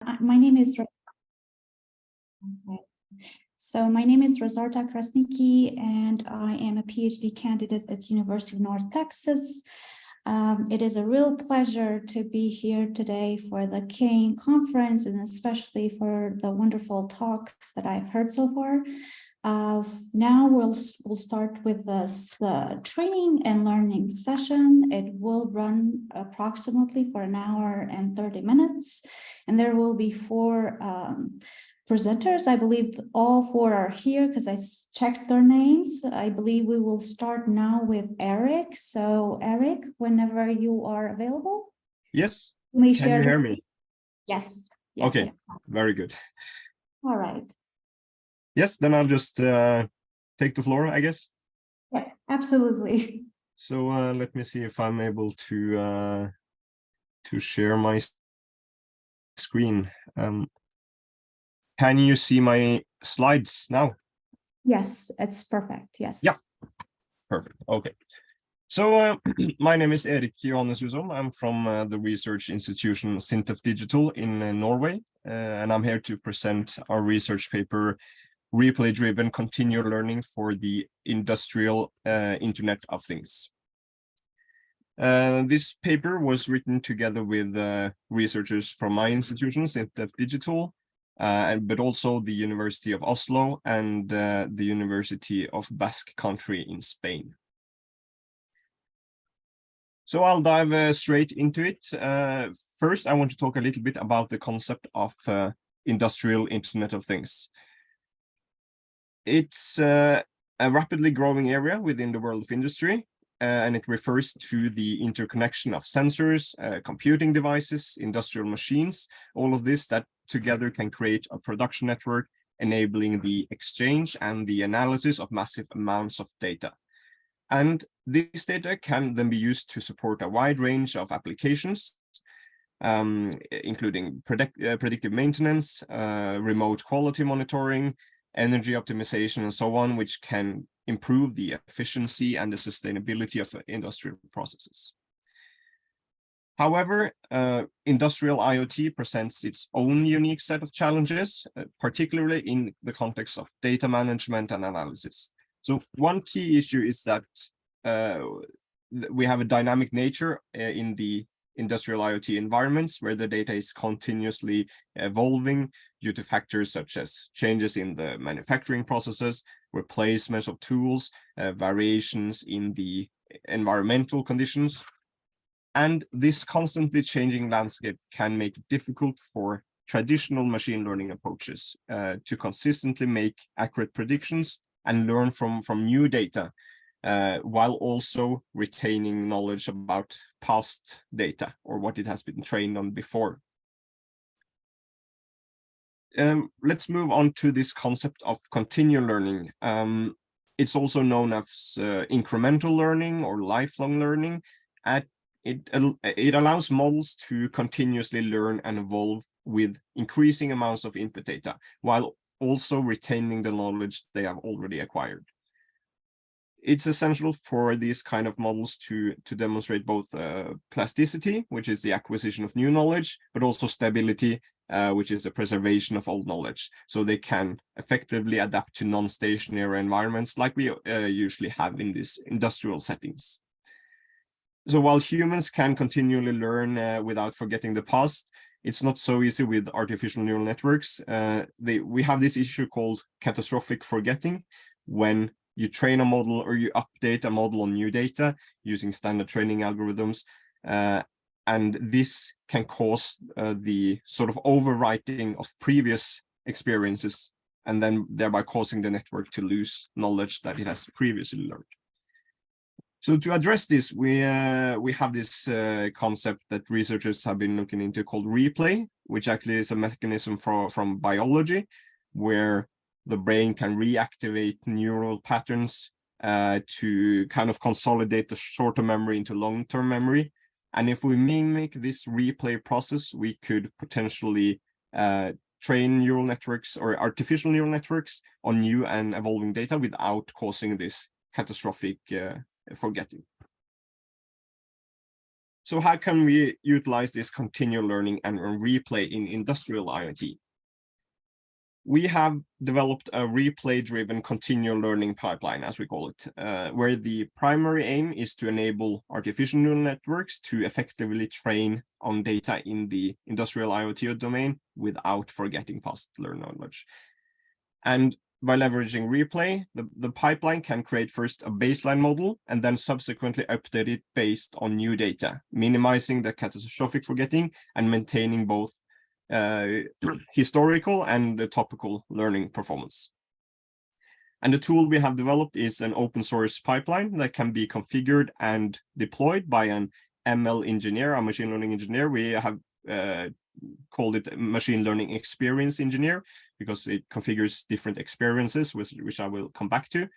My name is my name is Razarta Krasniki, and I am a PhD candidate at University of North Texas. It is a real pleasure to be here today for the CAIN conference, and especially for the wonderful talks that I've heard so far. Now we'll start with the training and learning session. It will run approximately for an hour and 30 minutes, and there will be four presenters. I believe all four are here because I checked their names. I believe we will start now with Eric. So Eric, whenever you are available. Yes. Can you hear me? Yes. Okay, yes. Very good. All right. Yes, then I'll just take the floor, I guess. Yeah, absolutely. So let me see if I'm able to share my screen. Can you see my slides now? Yes, it's perfect. Yes. Yeah, perfect. Okay. So my name is Erik Johannes Husholm. I'm from the research institution Sintef Digital in Norway, and I'm here to present our research paper, Replay-Driven Continual Learning for the Industrial Internet of Things. This paper was written together with researchers from my institution, Sintef Digital, but also the University of Oslo and the University of Basque Country in Spain. So I'll dive straight into it. First, I want to talk a little bit about the concept of industrial Internet of Things. It's a rapidly growing area within the world of industry, and it refers to the interconnection of sensors, computing devices, industrial machines, all of this that together can create a production network enabling the exchange and the analysis of massive amounts of data. And this data can then be used to support a wide range of applications, including predictive maintenance, remote quality monitoring, energy optimization, and so on, which can improve the efficiency and the sustainability of industrial processes. However, industrial IoT presents its own unique set of challenges, particularly in the context of data management and analysis. So one key issue is that we have a dynamic nature in the industrial IoT environments where the data is continuously evolving due to factors such as changes in the manufacturing processes, replacements of tools, variations in the environmental conditions. And this constantly changing landscape can make it difficult for traditional machine learning approaches to consistently make accurate predictions and learn from new data, while also retaining knowledge about past data or what it has been trained on before. Let's move on to this concept of continual learning. It's also known as incremental learning or lifelong learning. It allows models to continuously learn and evolve with increasing amounts of input data, while also retaining the knowledge they have already acquired. It's essential for these kind of models to demonstrate both plasticity, which is the acquisition of new knowledge, but also stability, which is the preservation of old knowledge. So they can effectively adapt to non-stationary environments like we usually have in these industrial settings. So while humans can continually learn without forgetting the past, it's not so easy with artificial neural networks. We have this issue called catastrophic forgetting, when you train a model or you update a model on new data using standard training algorithms. And this can cause the sort of overwriting of previous experiences, and then thereby causing the network to lose knowledge that it has previously learned. So to address this, we have this concept that researchers have been looking into called replay, which actually is a mechanism from biology, where the brain can reactivate neural patterns to kind of consolidate the short-term memory into long-term memory. And if we mimic this replay process, we could potentially train neural networks or artificial neural networks on new and evolving data without causing this catastrophic forgetting. So how can we utilize this continual learning and replay in industrial IoT? We have developed a replay-driven continual learning pipeline, as we call it, where the primary aim is to enable artificial neural networks to effectively train on data in the industrial IoT domain without forgetting past learned knowledge. And by leveraging replay, the pipeline can create first a baseline model and then subsequently update it based on new data, minimizing the catastrophic forgetting and maintaining both historical and topical learning performance. And the tool we have developed is an open source pipeline that can be configured and deployed by an ML engineer, a machine learning engineer. We have called it a machine learning experience engineer because it configures different experiences, which I will come back to.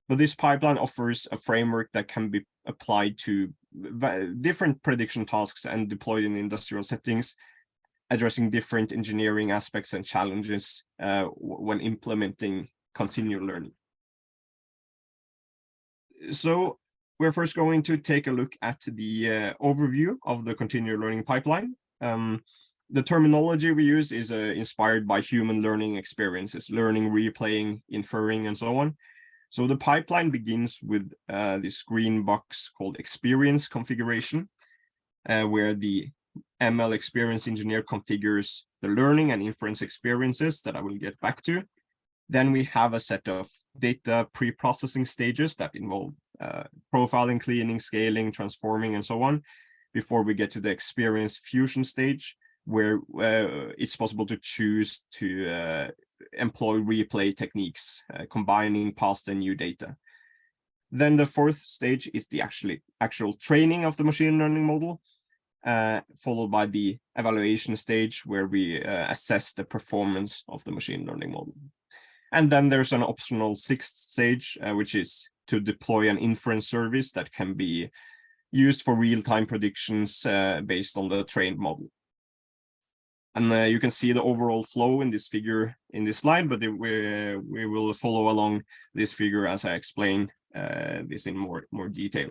But this pipeline offers a framework that can be applied to different prediction tasks and deployed in industrial settings, addressing different engineering aspects and challenges when implementing continual learning. So we're first going to take a look at the overview of the continual learning pipeline. The terminology we use is inspired by human learning experiences, learning, replaying, inferring, and so on. So the pipeline begins with this green box called experience configuration, where the ML experience engineer configures the learning and inference experiences that I will get back to. Then we have a set of data pre-processing stages that involve profiling, cleaning, scaling, transforming, and so on, before we get to the experience fusion stage, where it's possible to choose to employ replay techniques, combining past and new data. Then the fourth stage is the actual training of the machine learning model, followed by the evaluation stage, where we assess the performance of the machine learning model. And then there's an optional sixth stage, which is to deploy an inference service that can be used for real-time predictions based on the trained model. And you can see the overall flow in this figure in this slide, but we will follow along this figure as I explain this in more detail.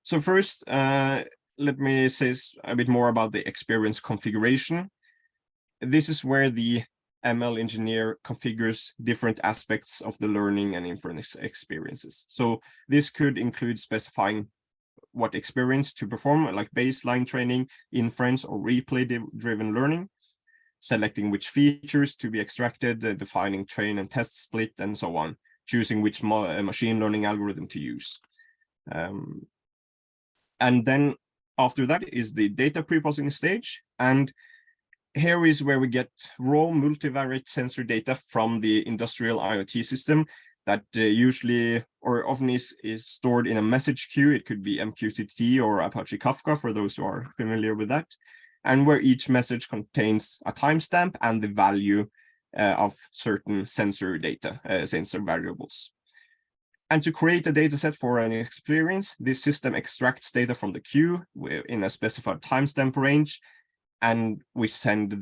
So first, let me say a bit more about the experience configuration. This is where the ML engineer configures different aspects of the learning and inference experiences. So this could include specifying what experience to perform, like baseline training, inference, or replay-driven learning, selecting which features to be extracted, defining train and test split, and so on, choosing which machine learning algorithm to use. And then after that is the data pre-processing stage. And here is where we get raw multivariate sensor data from the industrial IoT system that usually or often is stored in a message queue. It could be MQTT or Apache Kafka for those who are familiar with that, and where each message contains a timestamp and the value of certain sensor data, sensor variables. And to create a data set for an experience, this system extracts data from the queue in a specified timestamp range, and we send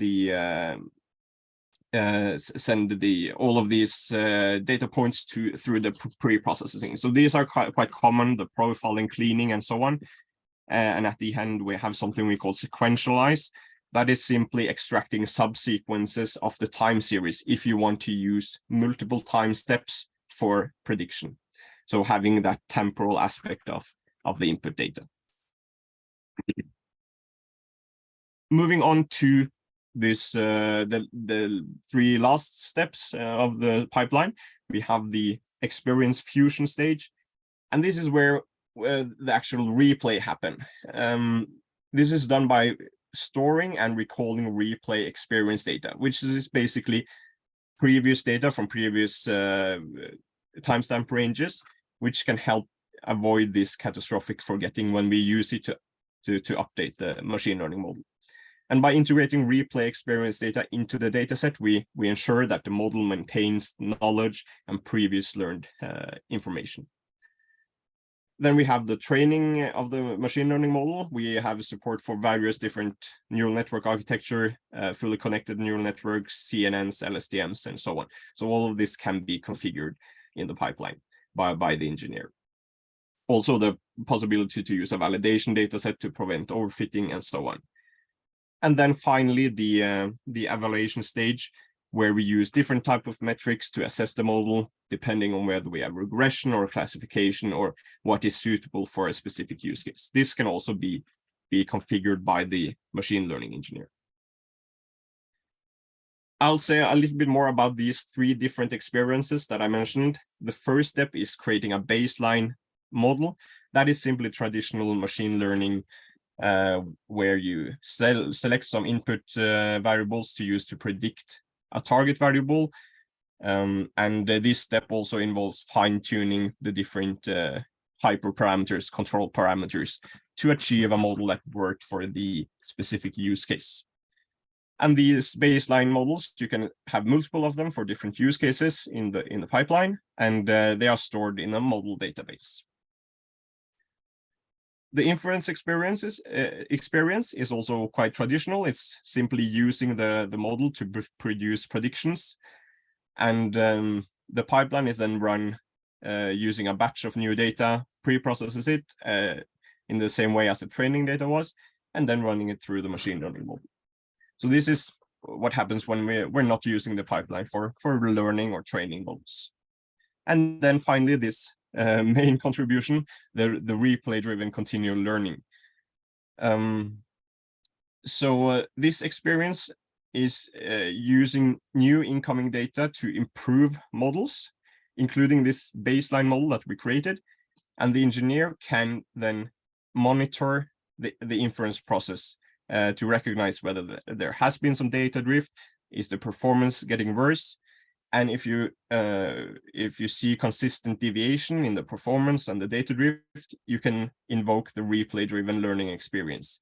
all of these data points through the pre-processing. So these are quite common, the profiling, cleaning, and so on. And at the end, we have something we call sequentialize. That is simply extracting subsequences of the time series if you want to use multiple time steps for prediction. So having that temporal aspect of the input data. Moving on to this the three last steps of the pipeline, we have the experience fusion stage, and this is where the actual replay happen. This is done by storing and recalling replay experience data, which is basically previous data from previous timestamp ranges, which can help avoid this catastrophic forgetting when we use it to update the machine learning model. And by integrating replay experience data into the dataset, we ensure that the model maintains knowledge and previous learned information. Then we have the training of the machine learning model. We have support for various different neural network architecture, fully connected neural networks, CNNs, LSTMs, and so on. So all of this can be configured in the pipeline by the engineer. Also the possibility to use a validation data set to prevent overfitting and so on. And then finally, the evaluation stage, where we use different type of metrics to assess the model, depending on whether we have regression or classification or what is suitable for a specific use case. This can also be configured by the machine learning engineer. I'll say a little bit more about these three different experiences that I mentioned. The first step is creating a baseline model. That is simply traditional machine learning, where you select some input variables to use to predict a target variable. And this step also involves fine-tuning the different hyperparameters, control parameters, to achieve a model that worked for the specific use case. And these baseline models, you can have multiple of them for different use cases in the pipeline, and they are stored in a model database. The inference experience is also quite traditional. It's simply using the model to produce predictions. And the pipeline is then run using a batch of new data, pre-processes it in the same way as the training data was, and then running it through the machine learning model. So this is what happens when we're not using the pipeline for learning or training models. And then finally, this main contribution, the replay-driven continual learning. So this experience is using new incoming data to improve models, including this baseline model that we created. And the engineer can then monitor the inference process to recognize whether there has been some data drift, is the performance getting worse, and if you see consistent deviation in the performance and the data drift, you can invoke the replay-driven learning experience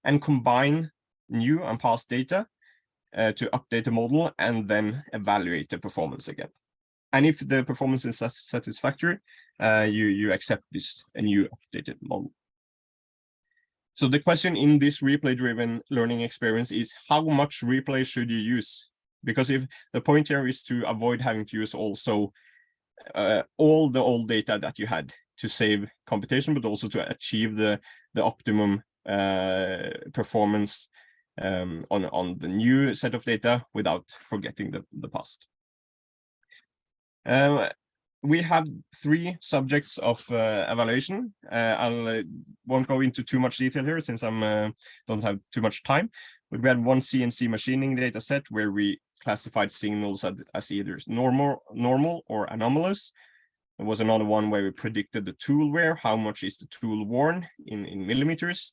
and combine new and past data to update the model and then evaluate the performance again. And if the performance is satisfactory, you accept this a new updated model. So the question in this replay-driven learning experience is, how much replay should you use? Because if the point here is to avoid having to use also all the old data that you had to save computation, but also to achieve the optimum performance on the new set of data without forgetting the past. We have three subjects of evaluation. I won't go into too much detail here since I don't have too much time. But we had one CNC machining data set where we classified signals as either normal or anomalous. There was another one where we predicted the tool wear, how much is the tool worn in millimeters.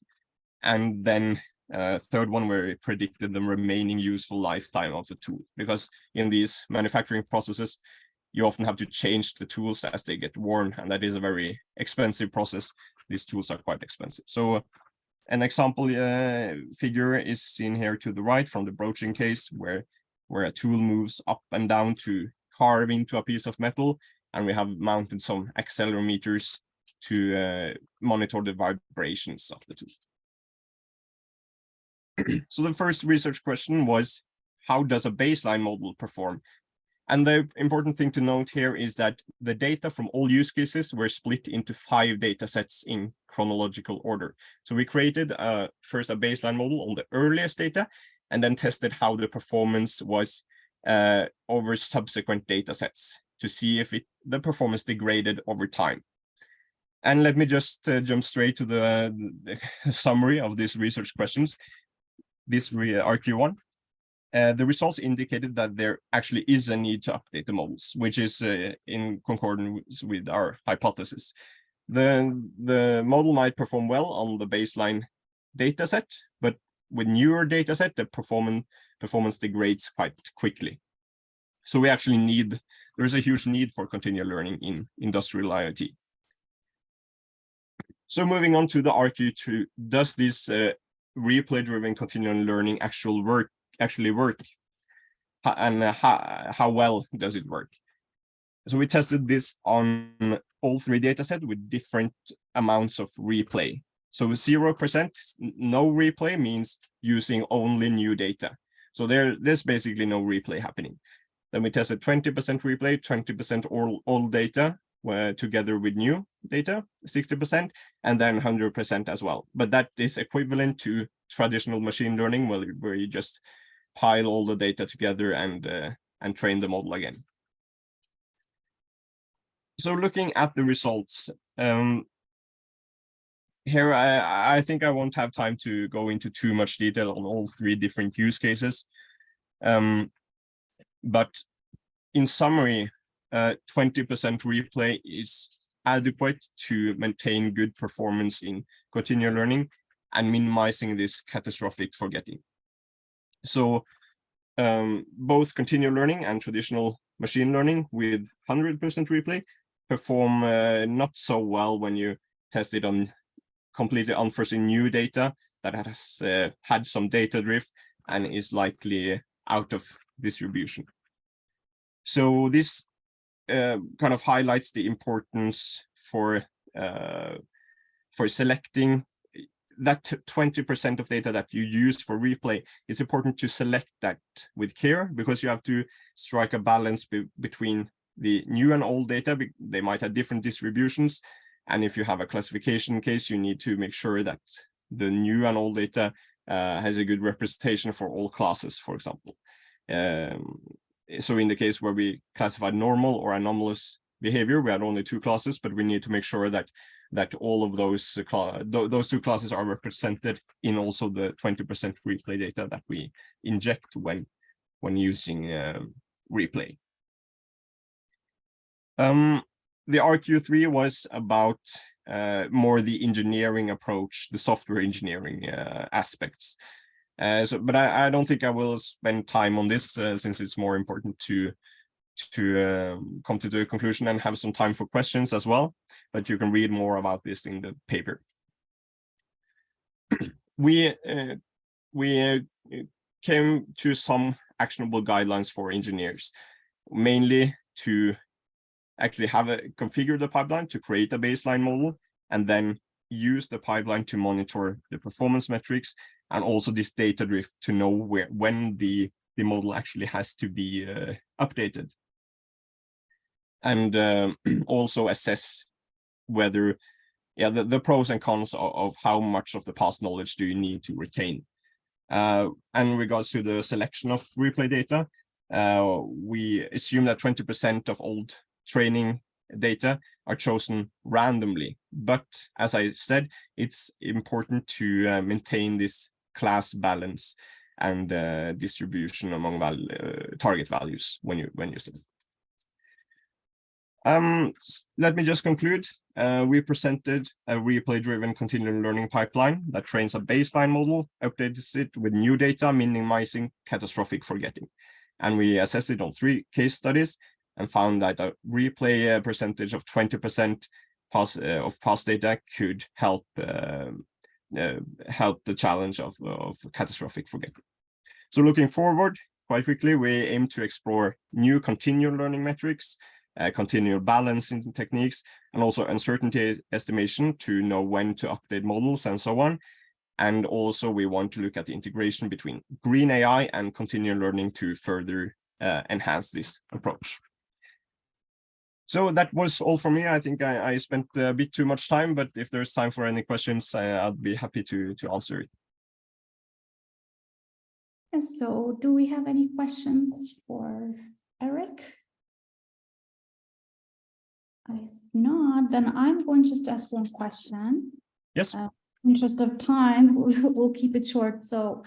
And then third one where we predicted the remaining useful lifetime of the tool. Because in these manufacturing processes, you often have to change the tools as they get worn, and that is a very expensive process. These tools are quite expensive. So an example figure is seen here to the right from the broaching case, where a tool moves up and down to carve into a piece of metal, and we have mounted some accelerometers to monitor the vibrations of the tool. So the first research question was, how does a baseline model perform? And the important thing to note here is that the data from all use cases were split into 5 data sets in chronological order. So we created first a baseline model on the earliest data, and then tested how the performance was over subsequent data sets to see if the performance degraded over time. And let me just jump straight to the summary of these research questions. This RQ1. The results indicated that there actually is a need to update the models, which is in concordance with our hypothesis. The model might perform well on the baseline data set, but with newer data set, the performance degrades quite quickly. So we actually there is a huge need for continual learning in industrial IoT. So moving on to the RQ2, does this replay-driven continual learning actually work, and how well does it work? So we tested this on all 3 data sets with different amounts of replay. So 0% no replay means using only new data. So there's basically no replay happening. Then we tested 20% replay, 20% all data, together with new data, 60%, and then 100% as well. But that is equivalent to traditional machine learning, where you just pile all the data together and train the model again. So looking at the results, here I think I won't have time to go into too much detail on all 3 different use cases. But in summary, 20% replay is adequate to maintain good performance in continual learning and minimizing this catastrophic forgetting. So both continual learning and traditional machine learning with 100% replay perform not so well when you test it on completely unforeseen new data that has had some data drift and is likely out of distribution. So this kind of highlights the importance for selecting that 20% of data that you use for replay. It's important to select that with care, because you have to strike a balance between the new and old data. They might have different distributions, and if you have a classification case, you need to make sure that the new and old data has a good representation for all classes, for example. So in the case where we classified normal or anomalous behavior, we had only 2 classes, but we need to make sure that all of those 2 classes are represented in also the 20% replay data that we inject when using replay. The RQ3 was about more the engineering approach, the software engineering aspects. But I don't think I will spend time on this since it's more important to come to the conclusion and have some time for questions as well. But you can read more about this in the paper. We came to some actionable guidelines for engineers, mainly to actually configure the pipeline to create a baseline model, and then use the pipeline to monitor the performance metrics, and also this data drift to know when the model actually has to be updated. And also assess whether, the pros and cons of how much of the past knowledge do you need to retain. And in regards to the selection of replay data, we assume that 20% of old training data are chosen randomly. But as I said, it's important to maintain this class balance and distribution among target values when you set it. Let me just conclude. We presented a replay-driven continual learning pipeline that trains a baseline model, updates it with new data, minimizing catastrophic forgetting. And we assessed it on 3 case studies and found that a replay percentage of 20% of past data could help the challenge of catastrophic forgetting. So looking forward, quite quickly, we aim to explore new continual learning metrics, continual balancing techniques, and also uncertainty estimation to know when to update models and so on. And also we want to look at the integration between green AI and continual learning to further enhance this approach. So that was all for me. I think I spent a bit too much time, but if there's time for any questions, I'll be happy to answer it. And so do we have any questions for Eric? If not, then I'm going just to ask one question. Yes. In interest of time, we'll keep it short. So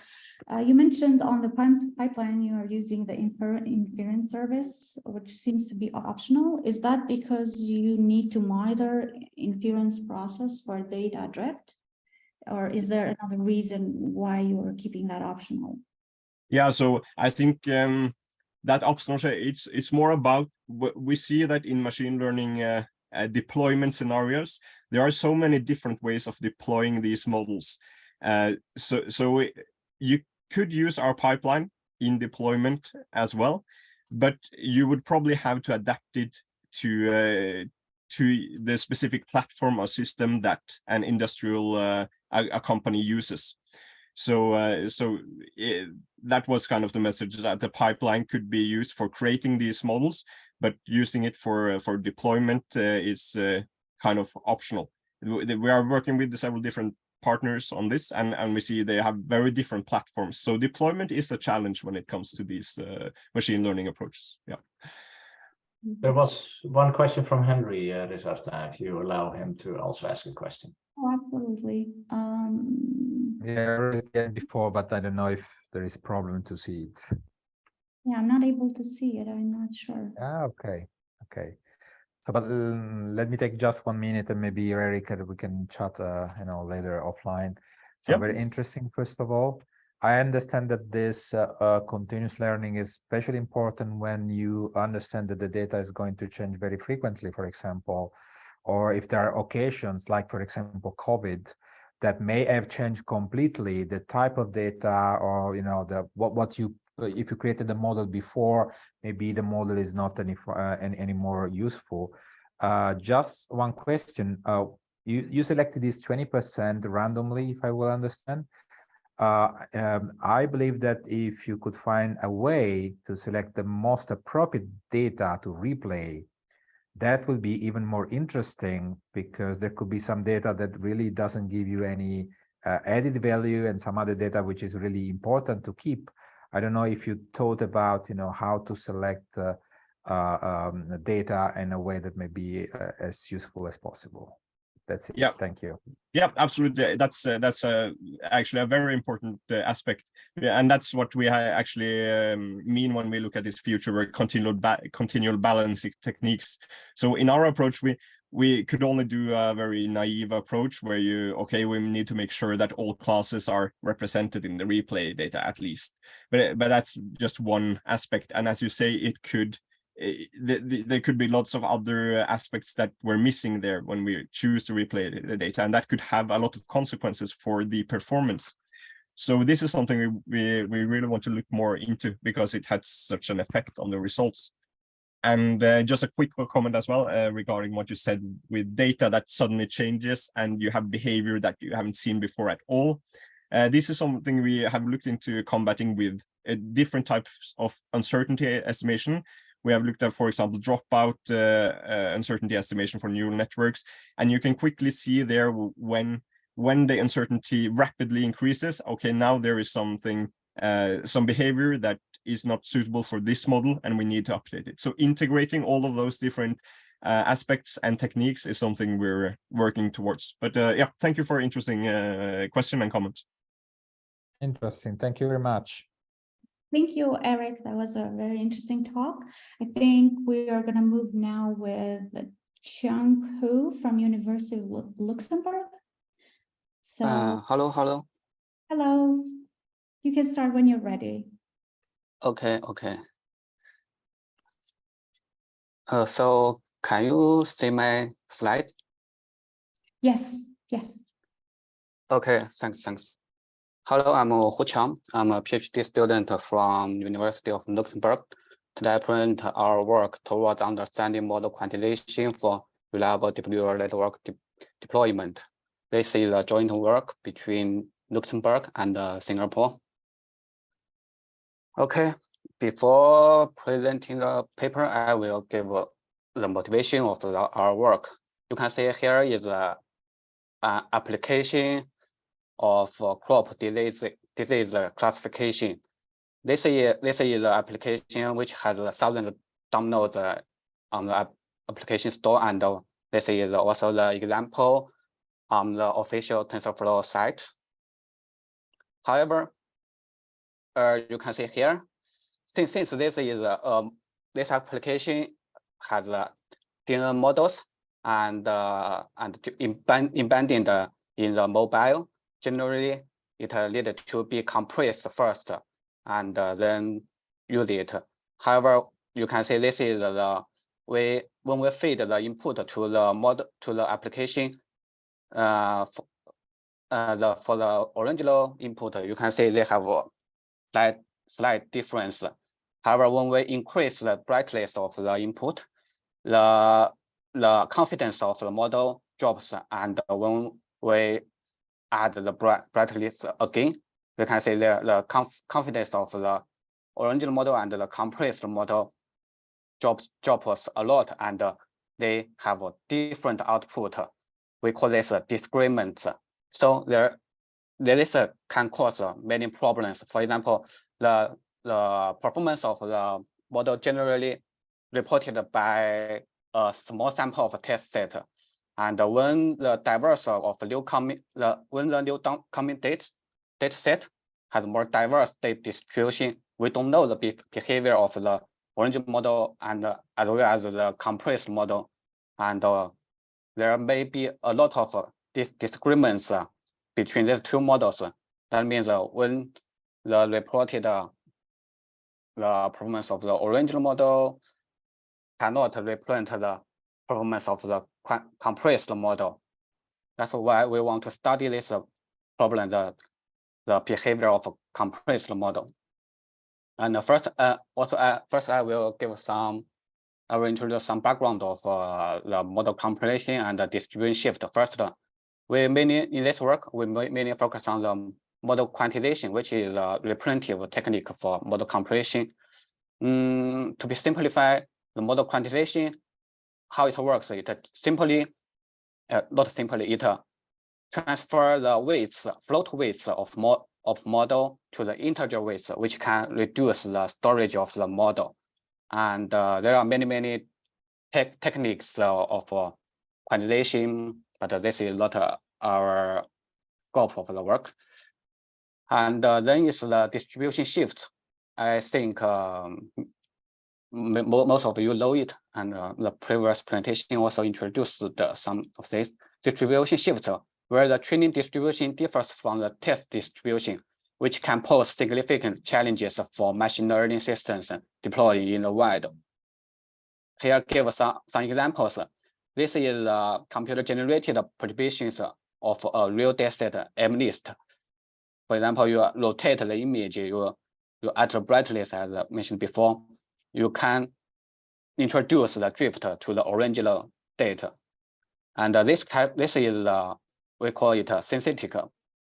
you mentioned on the pipeline you are using the inference service, which seems to be optional. Is that because you need to monitor inference process for data drift? Or is there another reason why you are keeping that optional? Yeah, so I think that optional, it's more about, we see that in machine learning deployment scenarios, there are so many different ways of deploying these models. So you could use our pipeline in deployment as well, but you would probably have to adapt it to the specific platform or system that an industrial a company uses. That was kind of the message, that the pipeline could be used for creating these models, but using it for deployment is kind of optional. We are working with several different partners on this, and we see they have very different platforms. So deployment is a challenge when it comes to these machine learning approaches. Yeah. There was one question from Henry Rizarta, if you allow him to also ask a question. Oh, absolutely. Yeah, I raised it before, but I don't know if there is problem to see it. Yeah, I'm not able to see it. I'm not sure. Ah, okay. So, but let me take just 1 minute, and maybe Eric, we can chat, later offline. So Yep. very interesting. First of all, I understand that this continuous learning is especially important when you understand that the data is going to change very frequently, for example, or if there are occasions like, for example, COVID, that may have changed completely the type of data, or what you if you created the model before, maybe the model is not any more useful. Just one question. You selected this 20% randomly, if I will understand. I believe that if you could find a way to select the most appropriate data to replay, that will be even more interesting, because there could be some data that really doesn't give you any added value, and some other data which is really important to keep. I don't know if you thought about how to select data in a way that may be as useful as possible. That's it. Yeah. Thank you. Yeah, absolutely. That's actually a very important aspect, and that's what we actually mean when we look at this future where continual balancing techniques. So in our approach, we could only do a very naive approach where we need to make sure that all classes are represented in the replay data at least. But that's just one aspect, and as you say, it could. There could be lots of other aspects that we're missing there when we choose to replay the data, and that could have a lot of consequences for the performance. So this is something we really want to look more into, because it had such an effect on the results. And just a quick comment as well regarding what you said with data that suddenly changes and you have behavior that you haven't seen before at all. This is something we have looked into combating with different types of uncertainty estimation. We have looked at, for example, dropout uncertainty estimation for neural networks, and you can quickly see there when the uncertainty rapidly increases. Okay, now there is some behavior that is not suitable for this model, and we need to update it. So integrating all of those different aspects and techniques is something we're working towards. But yeah, thank you for an interesting question and comment. Interesting. Thank you very much. Thank you, Eric. That was a very interesting talk. I think we are going to move now with Chung Hu from University of Luxembourg. So, hello. hello. You can start when you're ready. Okay. So can you see my slide? Yes. Okay, thanks. Hello, I'm Hu Qiang. I'm a PhD student from University of Luxembourg. Today I present our work towards understanding model quantization for reliable deep neural network deployment. This is a joint work between Luxembourg and Singapore. Okay, before presenting the paper, I will give the motivation of our work. You can see here is an application of crop disease classification. This is the application which has 1,000 downloads on the application store, and this is also the example on the official TensorFlow site. However, you can see here, since this is this application has DNA models and embedded in the mobile. Generally, it needed to be compressed first and then use it. However, you can see this is the way when we feed the input to the model to the application. For the original input, you can see they have a slight difference. However, when we increase the brightness of the input, the confidence of the model drops, and when we add the brightness again, we can say the confidence of the original model and the compressed model drops a lot, and they have a different output. We call this disagreements. So there is can cause many problems. For example, the performance of the model generally reported by a small sample of a test set, and when the diverse of new coming when the new coming data set has more diverse data distribution, we don't know the behavior of the original model and as well as the compressed model, and there may be a lot of disagreements between these two models. That means when the reported the performance of the original model cannot represent the performance of the compressed model. That's why we want to study this problem, the behavior of a compressed model. And first I will give some, I will introduce some background of the model compression and the distribution shift. First, we mainly in this work we mainly focus on the model quantization, which is a representative technique for model compression. To be simplified, the model quantization, how it works, it simply, not simply, it transfer the weights, float weights of model to the integer weights, which can reduce the storage of the model. And there are many techniques of quantization, but this is not our scope of the work. And then is the distribution shift. I think most of you know it, and the previous presentation also introduced some of this distribution shift, where the training distribution differs from the test distribution, which can pose significant challenges for machine learning systems deployed in the wild. Here give some examples. This is computer-generated perturbations of a real dataset MNIST. For example, you rotate the image, you alter brightness, as I mentioned before. You can introduce the drift to the original data, and this is we call it a synthetic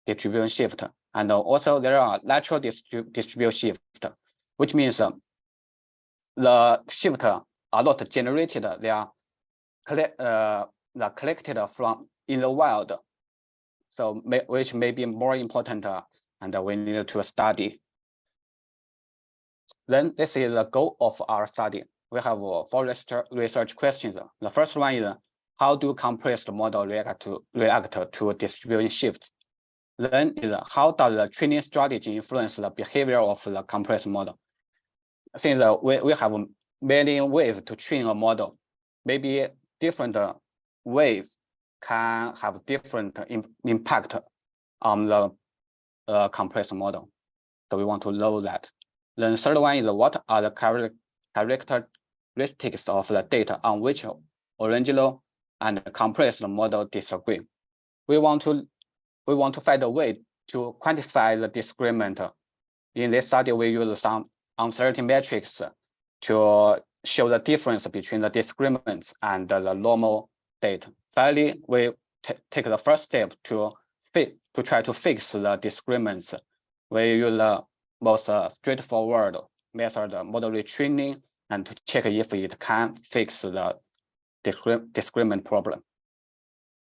distribution shift. And also there are natural distribution shift, which means the shift are not generated; they are collected from in the wild. So which may be more important, and we need to study. Then this is the goal of our study. We have 4 research questions. The first one is, how do compressed model react to distribution shift? Then is, how does the training strategy influence the behavior of the compressed model? Since we have many ways to train a model, maybe different ways can have different impact on the compressed model. So we want to know that. Then the third one is, what are the characteristics of the data on which original and compressed model disagree? We want to find a way to quantify the disagreement. In this study, we use some uncertainty metrics to show the difference between the disagreements and the normal data. Finally, we take the first step to try to fix the disagreements. We use the most straightforward method, model retraining, and to check if it can fix the disagreement problem.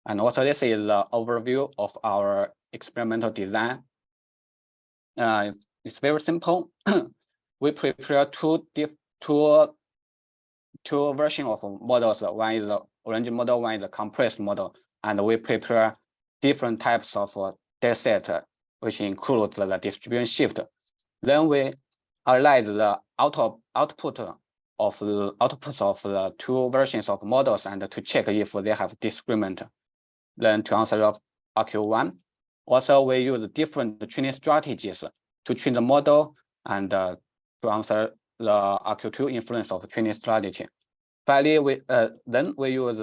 And also, this is the overview of our experimental design. It's very simple. We prepare two versions of models. One is the original model, one is the compressed model, and we prepare different types of data set, which includes the distribution shift. Then we analyze the output of the 2 versions of models and to check if they have disagreement. Then to answer RQ1, also we use different training strategies to train the model and to answer the RQ2 influence of training strategy. Finally, then we use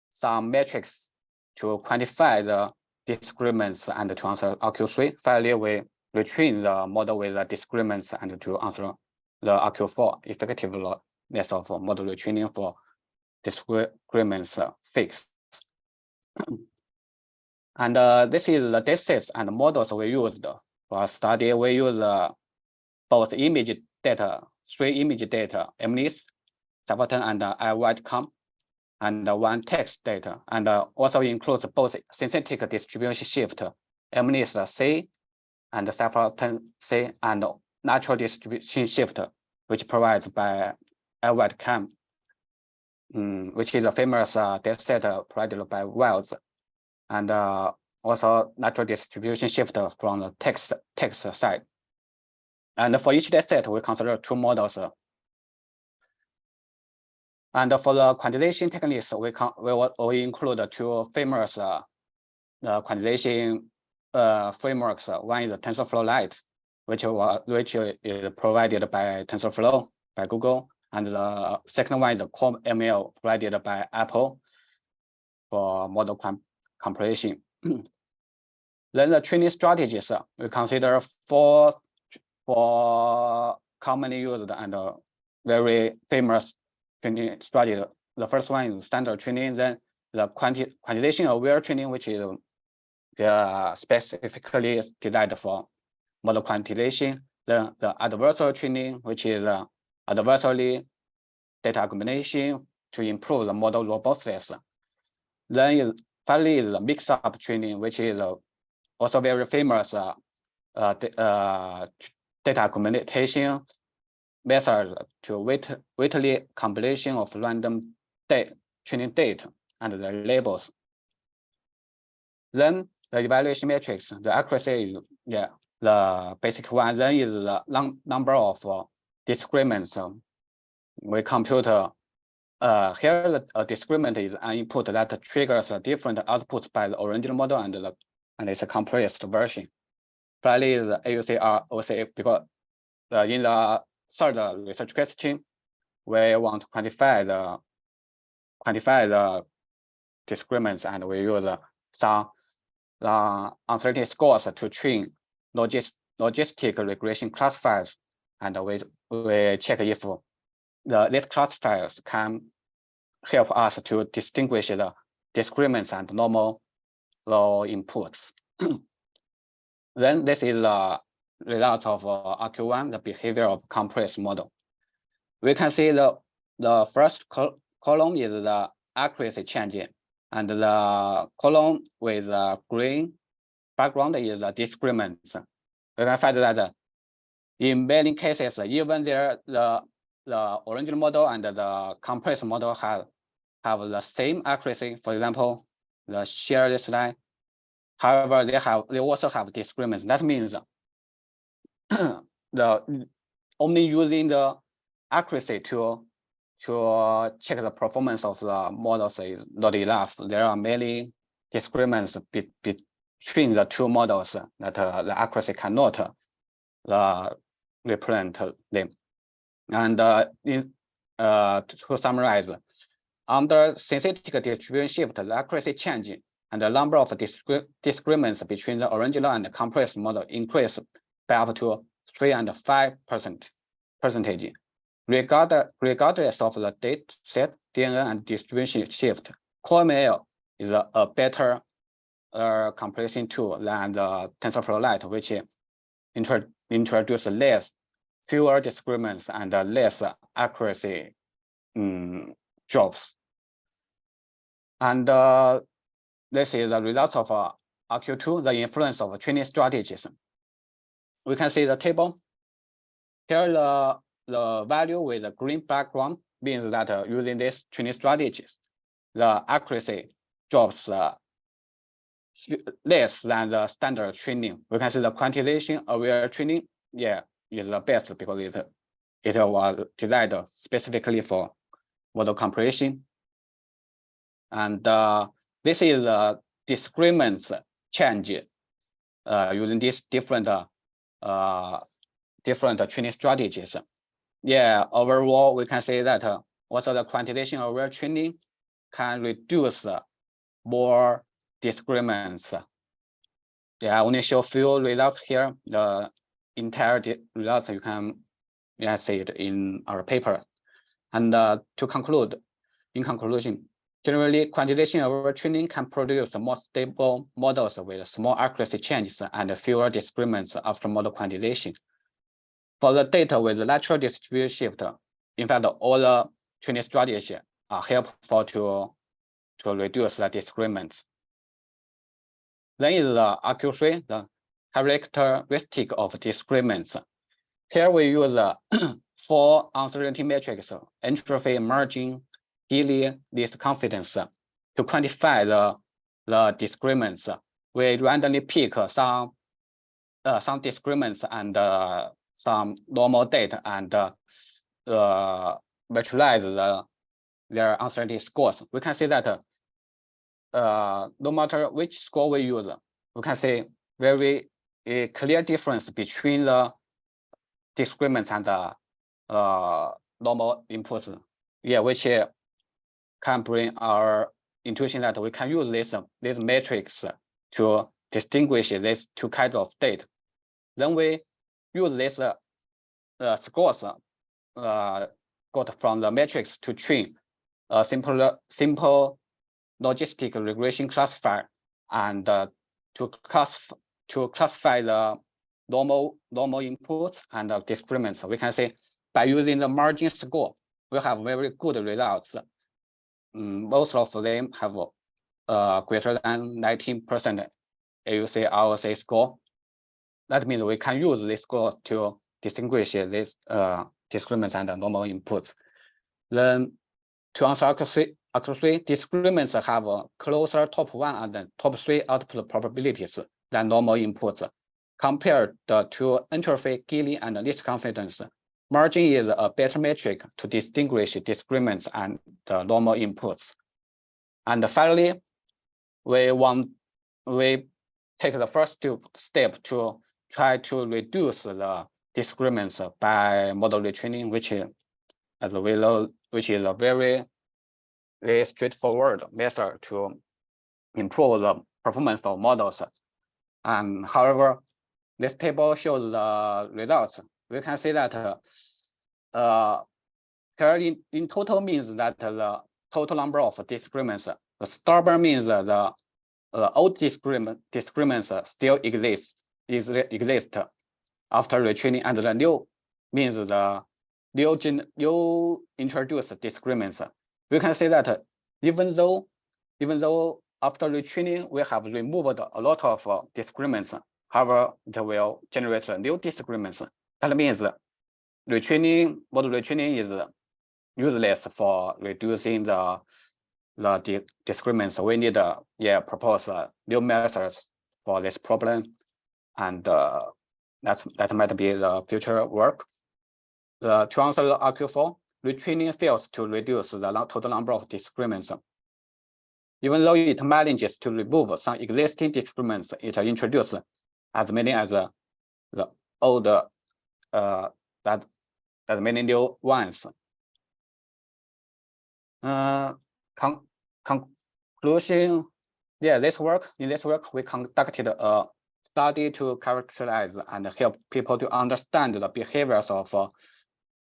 some metrics to quantify the disagreements and to answer RQ3. Finally, we retrain the model with the disagreements and to answer the RQ4 effectiveness of model retraining for disagreements fixed. And this is the datasets and models we used For study, we use both image data, 3 image data, MNIST, Subverton, and iWhiteCom, and 1 text data, and also includes both synthetic distribution shift, MNIST C, and Subverton C, and natural distribution shift, which provided by iWhiteCom, which is a famous data set provided by Wells, and also natural distribution shift from the text side. And for each data set, we consider 2 models. And for the quantization techniques, we include 2 famous quantization frameworks. One is TensorFlow Lite, which is provided by TensorFlow by Google, and the second one is the Core ML provided by Apple for model comparison. Then the training strategies, we consider 4 commonly used and very famous training strategy. The first one is standard training, then the quantization aware training, which is specifically designed for model quantization. Then the adversarial training, which is adversarial data combination to improve the model robustness. Then finally the mix-up training, which is also very famous data combination method to weighted compilation of random training data and the labels. Then the evaluation metrics, the accuracy is the basic one. Then is the number of discrements. We compute here the discrement is an input that triggers a different output by the original model and it's a compressed version. Finally, the AUC because in the third research question, we want to quantify the discrements, and we use some uncertainty scores to train logistic regression classifiers, and we check if these classifiers can help us to distinguish the discrements and normal law inputs. Then this is the results of RQ1, the behavior of compressed model. We can see the first column is the accuracy changing, and the column with the green background is the discrements. We can find that in many cases, even there the original model and the compressed model have the same accuracy. For example, the shared line. However, they also have discrements. That means the only using the accuracy to check the performance of the models is not enough. There are many discrements between the 2 models that the accuracy cannot represent them. And to summarize, under synthetic distribution shift, the accuracy changing and the number of discrements between the original and the compressed model increase by up to 3 and 5%. Regardless of the data set, DNA, and distribution shift, Core ML is a better comparison tool than the TensorFlow Lite, which introduces fewer discrements and less accuracy drops. And this is the results of RQ2, the influence of training strategies. We can see the table. Here the value with the green background means that using these training strategies, the accuracy drops less than the standard training. We can see the quantization aware training, is the best because it was designed specifically for model comparison. And this is the discrements change using these different training strategies. Overall, we can say that also the quantization aware training can reduce more discrements. I only show few results here. The entire results you can see it in our paper. And in conclusion, Generally, quantization overtraining can produce more stable models with small accuracy changes and fewer disagreements after model quantization. For the data with lateral distribution shift, in fact, all the training strategies are helpful to reduce the disagreements. Then is the AQ3, the characteristic of disagreements. Here we use 4 uncertainty metrics: entropy, margin, Gini, least confidence, to quantify the disagreements. We randomly pick some disagreements and some normal data and virtualize their uncertainty scores. We can see that no matter which score we use, we can see very clear difference between the disagreements and the normal inputs. Yeah, which can bring our intuition that we can use this matrix to distinguish these 2 kinds of data. Then we use this scores got from the matrix to train a simple logistic regression classifier and to classify the normal inputs and disagreements. We can say by using the margin score, we have very good results. Most of them have greater than 19% AUC-ROC score. That means we can use this score to distinguish these disagreements and normal inputs. Then to answer AQ3, disagreements have a closer top 1 and top 3 output probabilities than normal inputs. Compared to entropy, Gini, and least confidence, margin is a better metric to distinguish disagreements and the normal inputs. And finally, we take the first step to try to reduce the disagreements by model retraining, which is, as we know, which is a very straightforward method to improve the performance of models. And however, this table shows the results. We can see that here in total means that the total number of disagreements. The star bar means that the old disagreements still exist after retraining, and the new means the new introduced disagreements. We can say that even though after retraining we have removed a lot of disagreements, however, it will generate new disagreements. That means model retraining is useless for reducing the disagreements. We need propose new methods for this problem, and that might be the future work. To answer the AQ4, retraining fails to reduce the total number of disagreements. Even though it manages to remove some existing disagreements, it introduces as many as the old as many new ones. Conclusion. In this work we conducted a study to characterize and help people to understand the behaviors of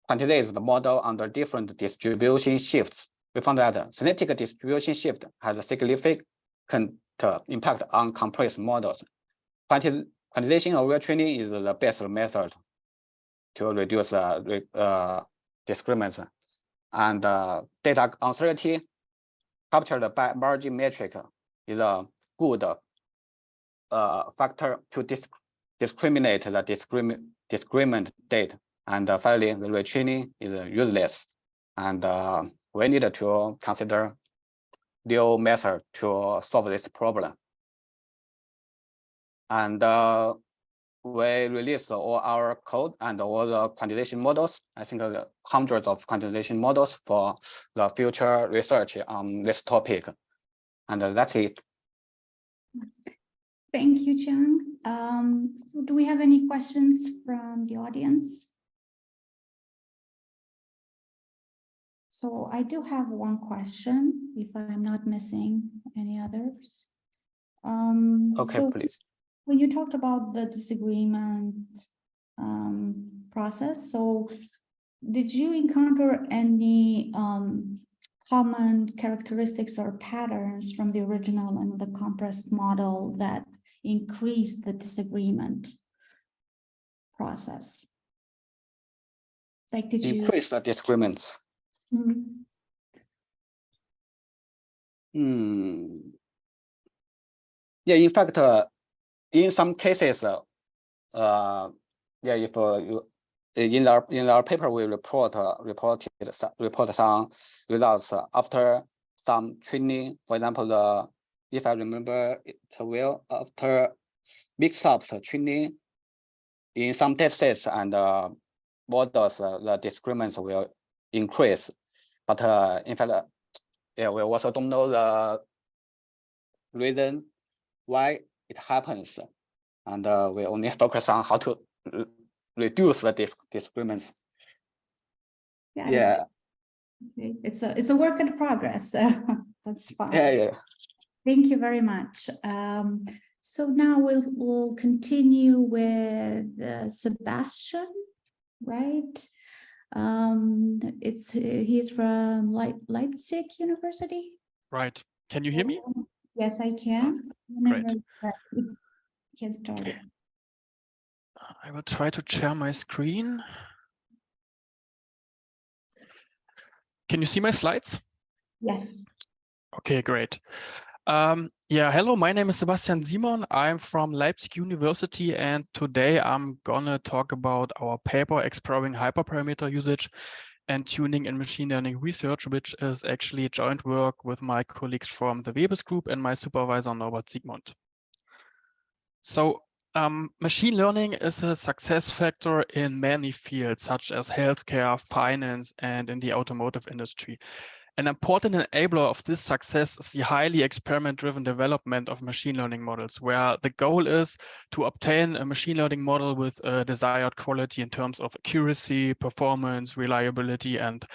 quantized model under different distribution shifts. We found that synthetic distribution shift has a significant impact on complex models. Quantization overtraining is the best method to reduce disagreements. And data uncertainty captured by margin metric is a good factor to discriminate the disagreement data. And finally, the retraining is useless. And we need to consider new method to solve this problem. And we released all our code and all the quantization models. I think hundreds of quantization models for the future research on this topic. And that's it. Thank you, Jiang. So do we have any questions from the audience? So I do have one question, if I'm not missing any others. Okay, so please. When you talked about the disagreement process, so did you encounter any common characteristics or patterns from the original and the compressed model that increase the disagreement process? Like, did you? Increase the disagreements. Mhm. Yeah, in fact, in some cases, yeah, if you in our paper we reported some results after some training. For example, if I remember it well, after Microsoft training in some data sets and models, the disagreements will increase. But in fact, yeah, we also don't know the reason why it happens, and we only focus on how to reduce the disagreements. Yeah. Okay. It's a work in progress. So that's fine. Yeah. Thank you very much. So now we'll continue with Sebastian, right? He's from Leipzig University. Right. Can you hear me? Yes, I can. Great. You can start it. I will try to share my screen. Can you see my slides? Yes. Okay, great. Yeah, hello, my name is Sebastian Simon. I'm from Leipzig University, and today I'm gonna talk about our paper exploring hyperparameter usage and tuning in machine learning research, which is actually joint work with my colleagues from the Webes Group and my supervisor, Norbert Siegmund. So machine learning is a success factor in many fields, such as healthcare, finance, and in the automotive industry. An important enabler of this success is the highly experiment-driven development of machine learning models, where the goal is to obtain a machine learning model with a desired quality in terms of accuracy, performance, reliability, and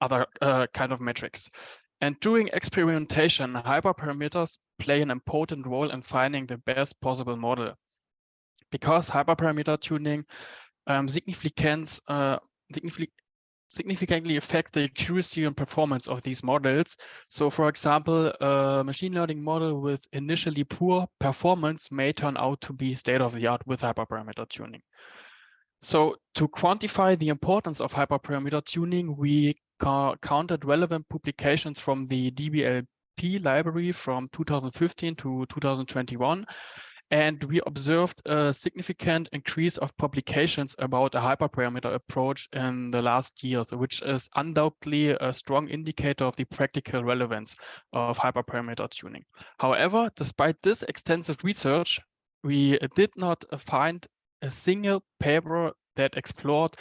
other kind of metrics. And during experimentation, hyperparameters play an important role in finding the best possible model. Because hyperparameter tuning significantly affect the accuracy and performance of these models. So for example, a machine learning model with initially poor performance may turn out to be state-of-the-art with hyperparameter tuning. So to quantify the importance of hyperparameter tuning, we counted relevant publications from the DBLP library from 2015 to 2021. And we observed a significant increase of publications about a hyperparameter approach in the last years, which is undoubtedly a strong indicator of the practical relevance of hyperparameter tuning. However, despite this extensive research, we did not find a single paper that explored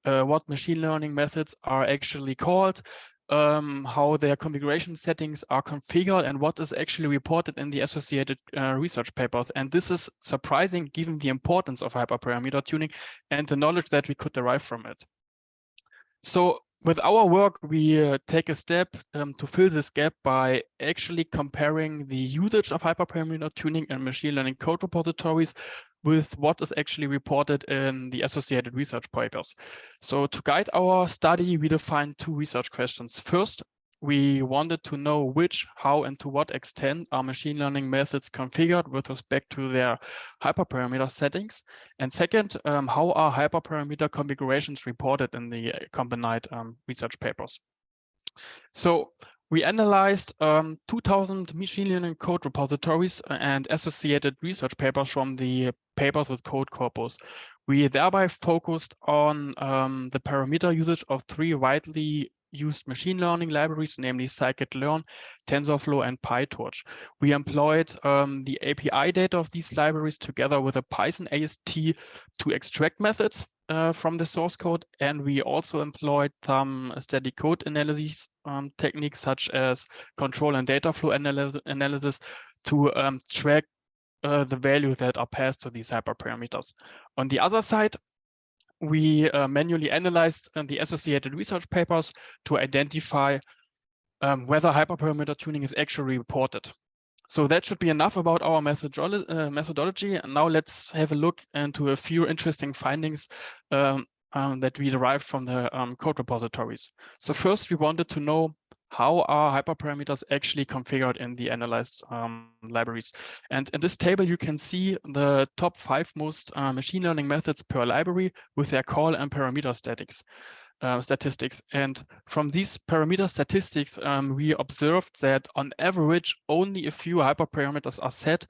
what machine learning methods are actually called, how their configuration settings are configured, and what is actually reported in the associated research papers. And this is surprising given the importance of hyperparameter tuning and the knowledge that we could derive from it. So with our work, we take a step to fill this gap by actually comparing the usage of hyperparameter tuning in machine learning code repositories with what is actually reported in the associated research papers. So to guide our study, we defined two research questions. First, we wanted to know which, how, and to what extent are machine learning methods configured with respect to their hyperparameter settings. And second, how are hyperparameter configurations reported in the accompanied research papers? So we analyzed 2,000 machine learning code repositories and associated research papers from the papers with code corpus. We thereby focused on the parameter usage of three widely used machine learning libraries, namely scikit-learn, TensorFlow, and PyTorch. We employed the API data of these libraries together with a Python AST to extract methods from the source code, and we also employed some static code analysis techniques such as control and data flow analysis to track the values that are passed to these hyperparameters. On the other side, we manually analyzed the associated research papers to identify whether hyperparameter tuning is actually reported. So that should be enough about our methodology. And now let's have a look into a few interesting findings that we derived from the code repositories. So first, we wanted to know how are hyperparameters actually configured in the analyzed libraries. And in this table, you can see the top 5 most machine learning methods per library with their call and parameter statistics. And from these parameter statistics, we observed that on average, only a few hyperparameters are set,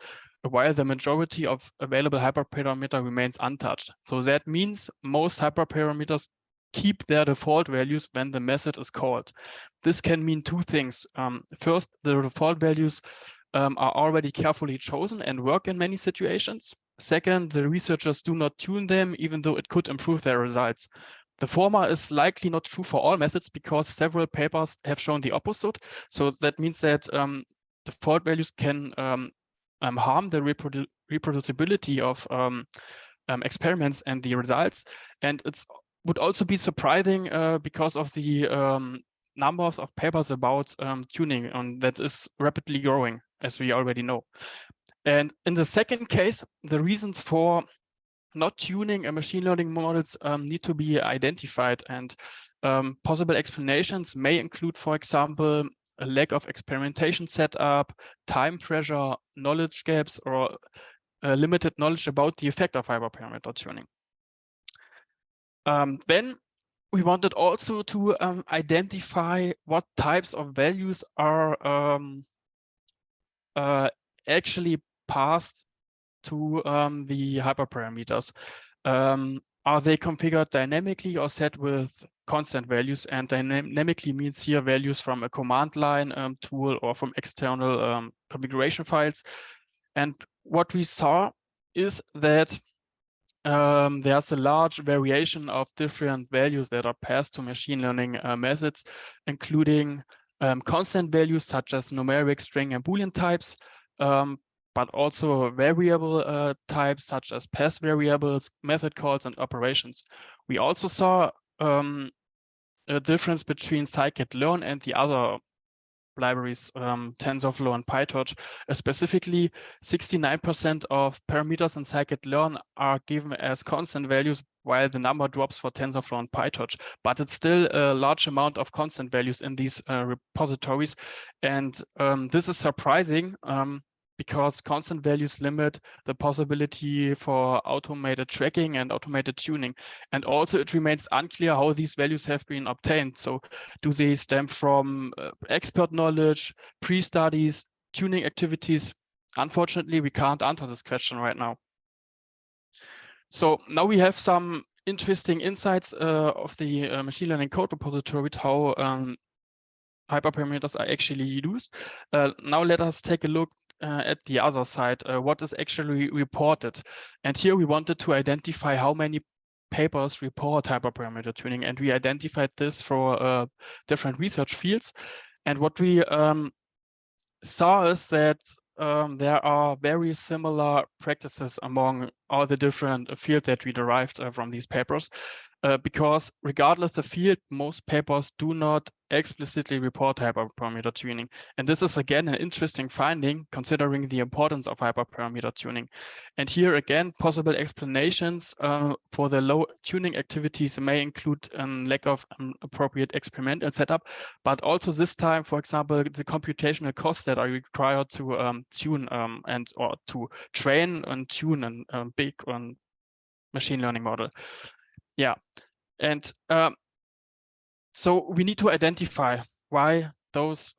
while the majority of available hyperparameter remains untouched. So that means most hyperparameters keep their default values when the method is called. This can mean 2 things. First, the default values are already carefully chosen and work in many situations. Second, the researchers do not tune them, even though it could improve their results. The former is likely not true for all methods because several papers have shown the opposite. So that means that default values can harm the reproducibility of experiments and the results. And it would also be surprising because of the numbers of papers about tuning, and that is rapidly growing, as we already know. And in the second case, the reasons for not tuning a machine learning models need to be identified, and possible explanations may include, for example, a lack of experimentation setup, time pressure, knowledge gaps, or limited knowledge about the effect of hyperparameter tuning. Then we wanted also to identify what types of values are actually passed to the hyperparameters. Are they configured dynamically or set with constant values? And dynamically means here values from a command line tool or from external configuration files. And what we saw is that there's a large variation of different values that are passed to machine learning methods, including constant values such as numeric, string, and Boolean types, but also variable types such as pass variables, method calls, and operations. We also saw a difference between scikit-learn and the other libraries, TensorFlow and PyTorch. Specifically, 69% of parameters in scikit-learn are given as constant values, while the number drops for TensorFlow and PyTorch. But it's still a large amount of constant values in these repositories. And this is surprising because constant values limit the possibility for automated tracking and automated tuning. And also it remains unclear how these values have been obtained. So do they stem from expert knowledge, pre-studies, tuning activities? Unfortunately, we can't answer this question right now. So now we have some interesting insights of the machine learning code repository, how hyperparameters are actually used. Now let us take a look at the other side, what is actually reported. And here we wanted to identify how many papers report hyperparameter tuning, and we identified this for different research fields. And what we saw is that there are very similar practices among all the different fields that we derived from these papers, because regardless the field, most papers do not explicitly report hyperparameter tuning. And this is again an interesting finding considering the importance of hyperparameter tuning. And here again, possible explanations for the low tuning activities may include a lack of appropriate experimental setup, but also this time, for example, the computational costs that are required to tune or to train and tune a big machine learning model. Yeah, and so we need to identify why those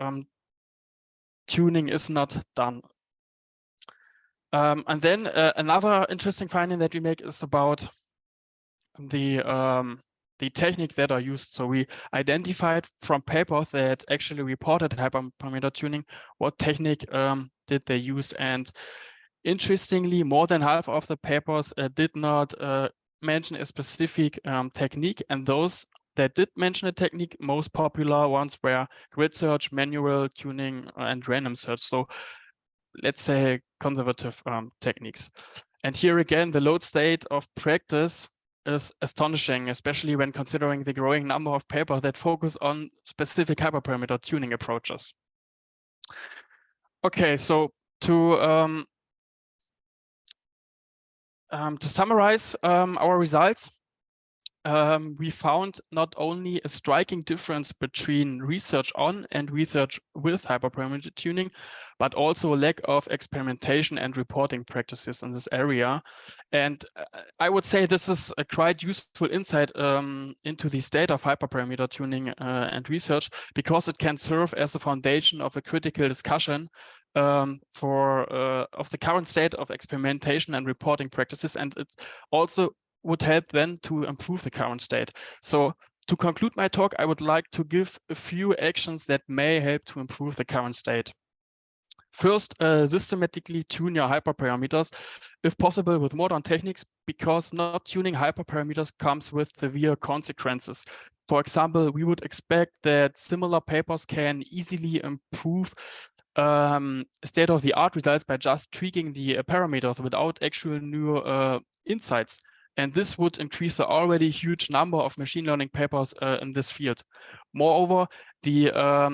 tuning is not done. And then another interesting finding that we make is about the technique that are used. So we identified from papers that actually reported hyperparameter tuning, what technique did they use. And interestingly, more than half of the papers did not mention a specific technique, and those that did mention a technique, most popular ones were grid search, manual tuning, and random search. So let's say conservative techniques. And here again, the load state of practice is astonishing, especially when considering the growing number of papers that focus on specific hyperparameter tuning approaches. Okay, so to summarize our results, we found not only a striking difference between research on and research with hyperparameter tuning, but also a lack of experimentation and reporting practices in this area. And I would say this is a quite useful insight into the state of hyperparameter tuning and research, because it can serve as a foundation of a critical discussion of the current state of experimentation and reporting practices, and it also would help then to improve the current state. So to conclude my talk, I would like to give a few actions that may help to improve the current state. First, systematically tune your hyperparameters, if possible with modern techniques, because not tuning hyperparameters comes with severe consequences. For example, we would expect that similar papers can easily improve state-of-the-art results by just tweaking the parameters without actual new insights. And this would increase the already huge number of machine learning papers in this field. Moreover, the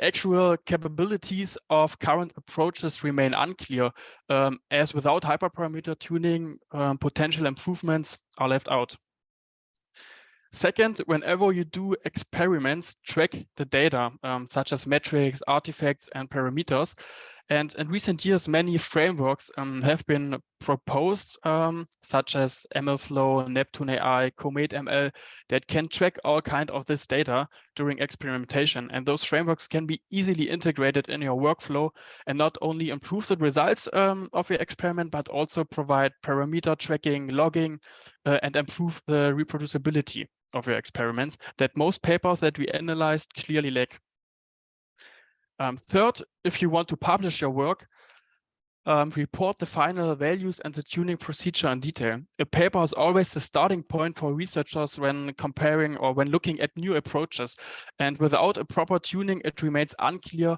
actual capabilities of current approaches remain unclear, as without hyperparameter tuning, potential improvements are left out. Second, whenever you do experiments, track the data, such as metrics, artifacts, and parameters. And in recent years, many frameworks have been proposed, such as MLflow, Neptune AI, Comet ML, that can track all kinds of this data during experimentation. And those frameworks can be easily integrated in your workflow and not only improve the results of your experiment, but also provide parameter tracking, logging, and improve the reproducibility of your experiments that most papers that we analyzed clearly lack. Third, if you want to publish your work, report the final values and the tuning procedure in detail. A paper is always the starting point for researchers when comparing or when looking at new approaches. And without a proper tuning, it remains unclear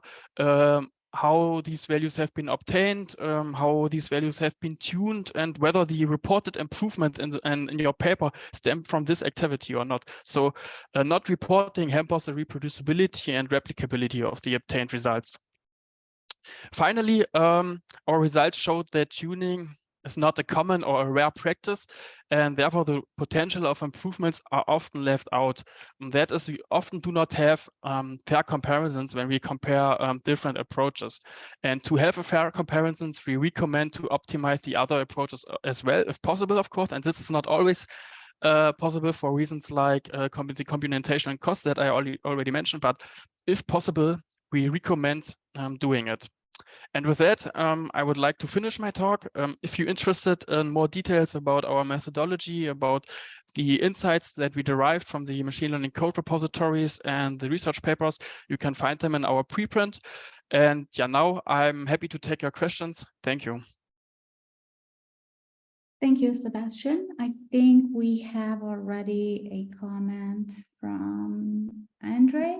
how these values have been obtained, how these values have been tuned, and whether the reported improvement in your paper stem from this activity or not. So not reporting hampers the reproducibility and replicability of the obtained results. Finally, our results showed that tuning is not a common or a rare practice, and therefore the potential of improvements are often left out. And that is, we often do not have fair comparisons when we compare different approaches. And to have a fair comparisons, we recommend to optimize the other approaches as well, if possible, of course. And this is not always possible for reasons like the computation and costs that I already mentioned, but if possible, we recommend doing it. And with that, I would like to finish my talk. If you're interested in more details about our methodology, about the insights that we derived from the machine learning code repositories and the research papers, you can find them in our preprint. And yeah, now I'm happy to take your questions. Thank you. Thank you, Sebastian. I think we have already a comment from Andre.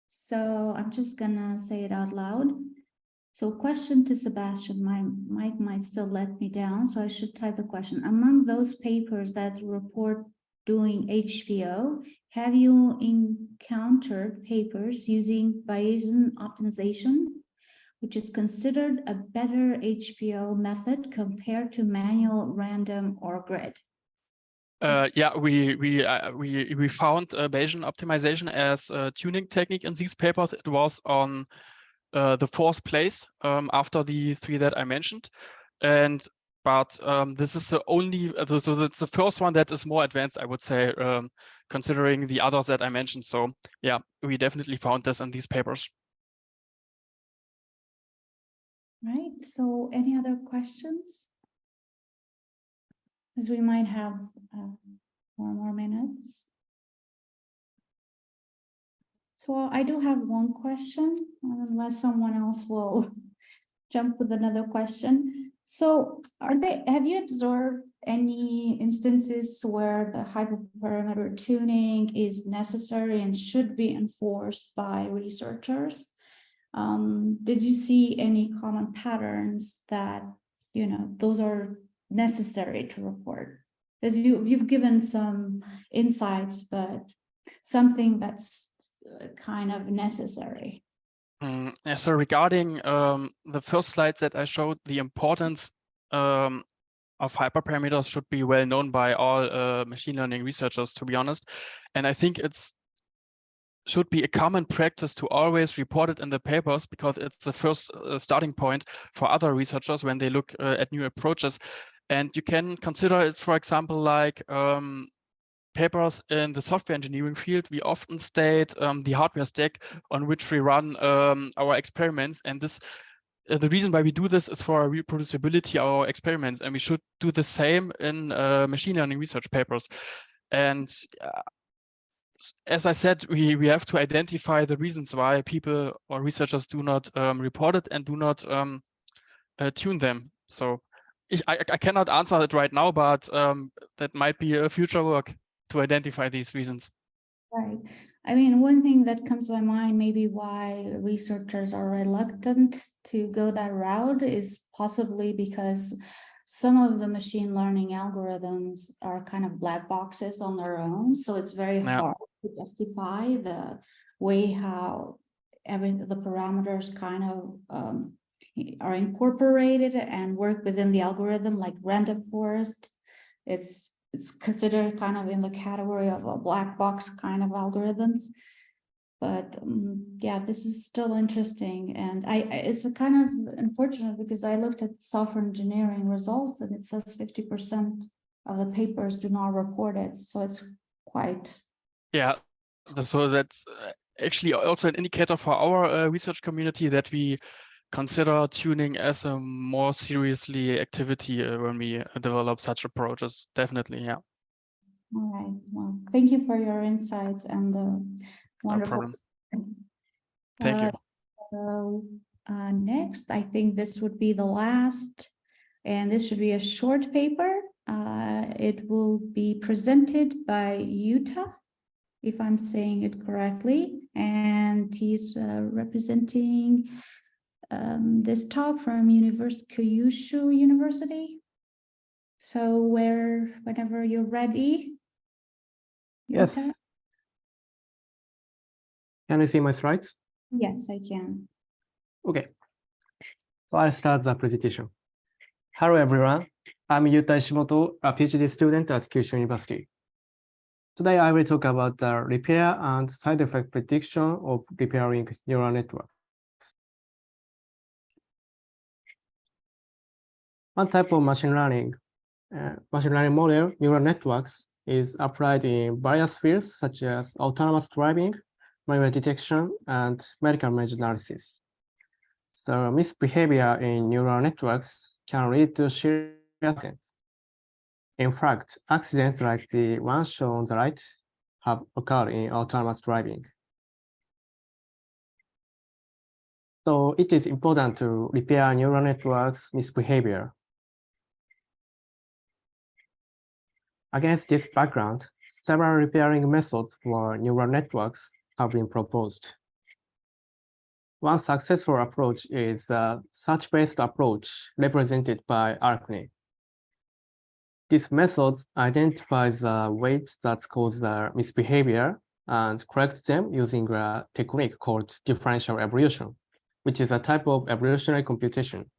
So I'm just gonna say it out loud. So question to Sebastian, my mic might still let me down, so I should type the question. Among those papers that report doing HPO, have you encountered papers using Bayesian optimization, which is considered a better HPO method compared to manual, random, or grid? Yeah, we found Bayesian optimization as a tuning technique in these papers. It was on the fourth place after the three that I mentioned, but this is the only, so that's the first one that is more advanced, I would say, considering the others that I mentioned. So yeah, we definitely found this in these papers. Right. So any other questions? As we might have 4 more minutes. So I do have one question, unless someone else will jump with another question. So have you observed any instances where the hyperparameter tuning is necessary and should be enforced by researchers? Did you see any common patterns that, you know, those are necessary to report? Because you've given some insights, but something that's kind of necessary. Yeah, so regarding the first slides that I showed, the importance of hyperparameters should be well known by all machine learning researchers, to be honest. And I think it's should be a common practice to always report it in the papers, because it's the first starting point for other researchers when they look at new approaches. And you can consider it, for example, like papers in the software engineering field. We often state the hardware stack on which we run our experiments. And this, the reason why we do this is for reproducibility of our experiments. And we should do the same in machine learning research papers. And as I said, we have to identify the reasons why people or researchers do not report it and do not tune them. So I cannot answer it right now, but that might be a future work to identify these reasons. Right. I mean, one thing that comes to my mind, maybe why researchers are reluctant to go that route, is possibly because some of the machine learning algorithms are kind of black boxes on their own. So it's very hard to justify the way how the parameters kind of are incorporated and work within the algorithm, like random forest. It's considered kind of in the category of a black box kind of algorithms. But yeah, this is still interesting. And it's a kind of unfortunate, because I looked at software engineering results and it says 50% of the papers do not report it. So it's quite. Yeah, so that's actually also an indicator for our research community that we consider tuning as a more seriously activity when we develop such approaches. Definitely, yeah. All right. Well, thank you for your insights and wonderful. No problem. Thank you. So next, I think this would be the last, and this should be a short paper. It will be presented by Yuta, if I'm saying it correctly, and he's representing this talk from Kyushu University. So whenever you're ready. Yes. Yuta? Can you see my slides? Yes, I can. Okay. So I'll start the presentation. Hello, everyone. I'm Yuta Ishimoto, a PhD student at Kyushu University. Today, I will talk about the repair and side effect prediction of repairing neural networks. One type of machine learning model, neural networks, is applied in various fields such as autonomous driving, malware detection, and medical image analysis. So misbehavior in neural networks can lead to serious accidents. In fact, accidents like the one shown on the right have occurred in autonomous driving. So it is important to repair neural networks misbehavior. Against this background, several repairing methods for neural networks have been proposed. One successful approach is a search-based approach represented by ARCNet. This method identifies the weights that cause the misbehavior and corrects them using a technique called differential evolution, which is a type of evolutionary computation.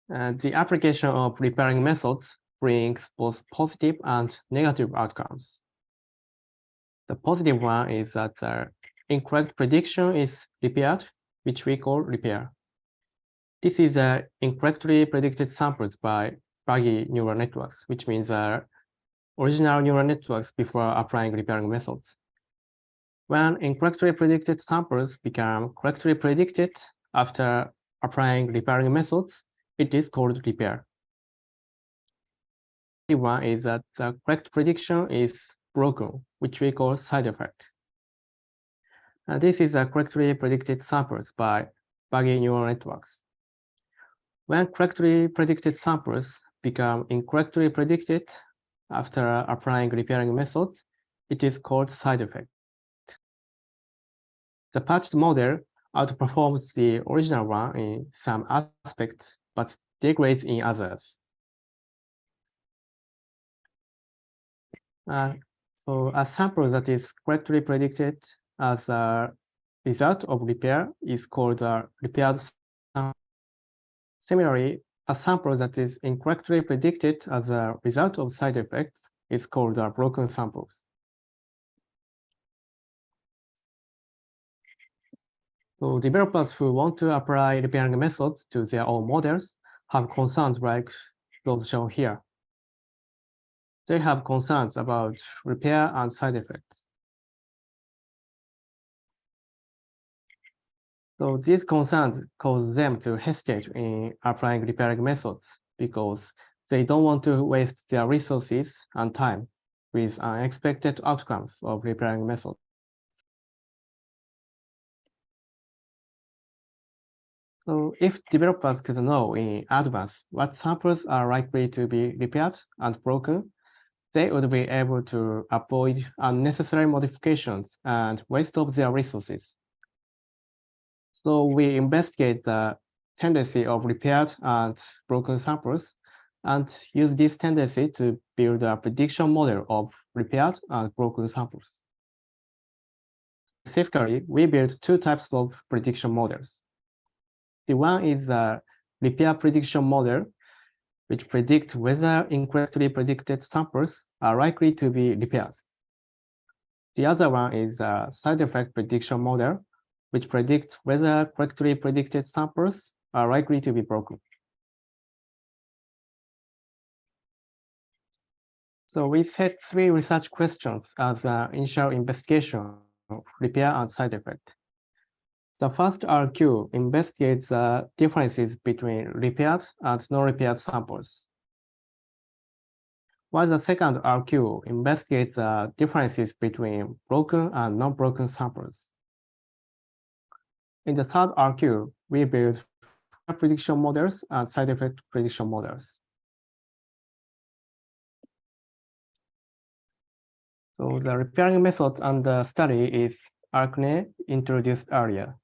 The application of repairing methods brings both positive and negative outcomes. The positive one is that the incorrect prediction is repaired, which we call repair. This is incorrectly predicted samples by buggy neural networks, which means original neural networks before applying repairing methods. When incorrectly predicted samples become correctly predicted after applying repairing methods, it is called repair. The one is that the correct prediction is broken, which we call side effect. This is correctly predicted samples by buggy neural networks. When correctly predicted samples become incorrectly predicted after applying repairing methods, it is called side effect. The patched model outperforms the original one in some aspects, but degrades in others. So a sample that is correctly predicted as a result of repair is called a repaired sample. Similarly, a sample that is incorrectly predicted as a result of side effects is called a broken sample. So developers who want to apply repairing methods to their own models have concerns like those shown here. They have concerns about repair and side effects. So these concerns cause them to hesitate in applying repairing methods because they don't want to waste their resources and time with unexpected outcomes of repairing methods. So if developers could know in advance what samples are likely to be repaired and broken, they would be able to avoid unnecessary modifications and waste of their resources. So we investigate the tendency of repaired and broken samples and use this tendency to build a prediction model of repaired and broken samples. Specifically, we built two types of prediction models. The one is the repair prediction model, which predicts whether incorrectly predicted samples are likely to be repaired. The other one is a side effect prediction model, which predicts whether correctly predicted samples are likely to be broken. So we set 3 research questions as an initial investigation of repair and side effect. The first RQ investigates the differences between repaired and non-repaired samples, while the second RQ investigates the differences between broken and non-broken samples. In the third RQ, we build prediction models and side effect prediction models. So the repairing method under study is ARC-NE introduced earlier.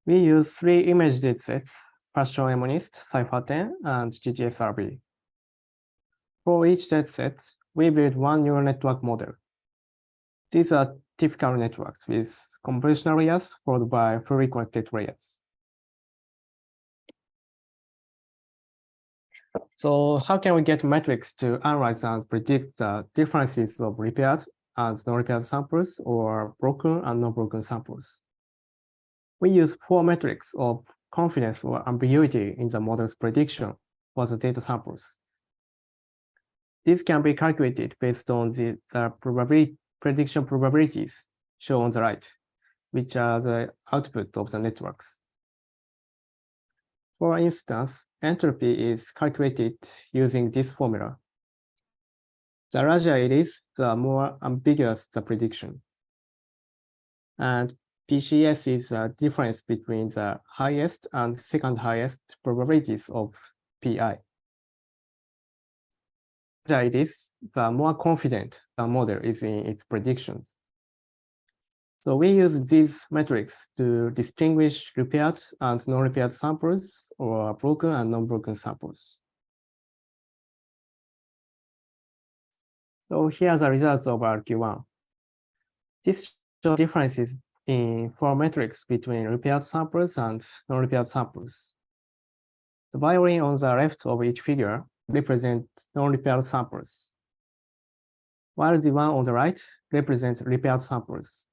We use 3 image datasets, Passion MNIST, Cypher10, and GTSRB. For each dataset, we build one neural network model. These are typical networks with convolutional layers followed by fully connected layers. So how can we get metrics to analyze and predict the differences of repaired and non-repaired samples or broken and non-broken samples? We use 4 metrics of confidence or ambiguity in the model's prediction for the data samples. These can be calculated based on the prediction probabilities shown on the right, which are the output of the networks. For instance, entropy is calculated using this formula. The larger it is, the more ambiguous the prediction. And PCS is the difference between the highest and second highest probabilities of PI. The larger it is, the more confident the model is in its predictions. So we use these metrics to distinguish repaired and non-repaired samples or broken and non-broken samples. So here are the results of RQ1. This shows differences in 4 metrics between repaired samples and non-repaired samples. The violin on the left of each figure represents non-repaired samples, while the one on the right represents repaired samples.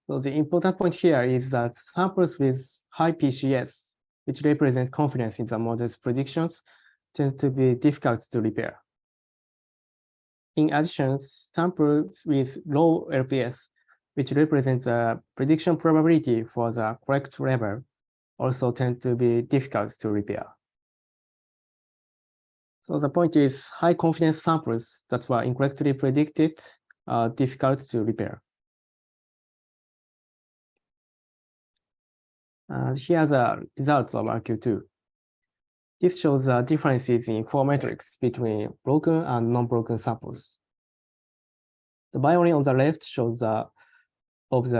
So the important point here is that samples with high PCS, which represent confidence in the model's predictions, tend to be difficult to repair. In addition, samples with low LPS, which represents the prediction probability for the correct level, also tend to be difficult to repair. So the point is, high confidence samples that were incorrectly predicted are difficult to repair. And here are the results of RQ2. This shows the differences in 4 metrics between broken and non-broken samples. The violin on the left shows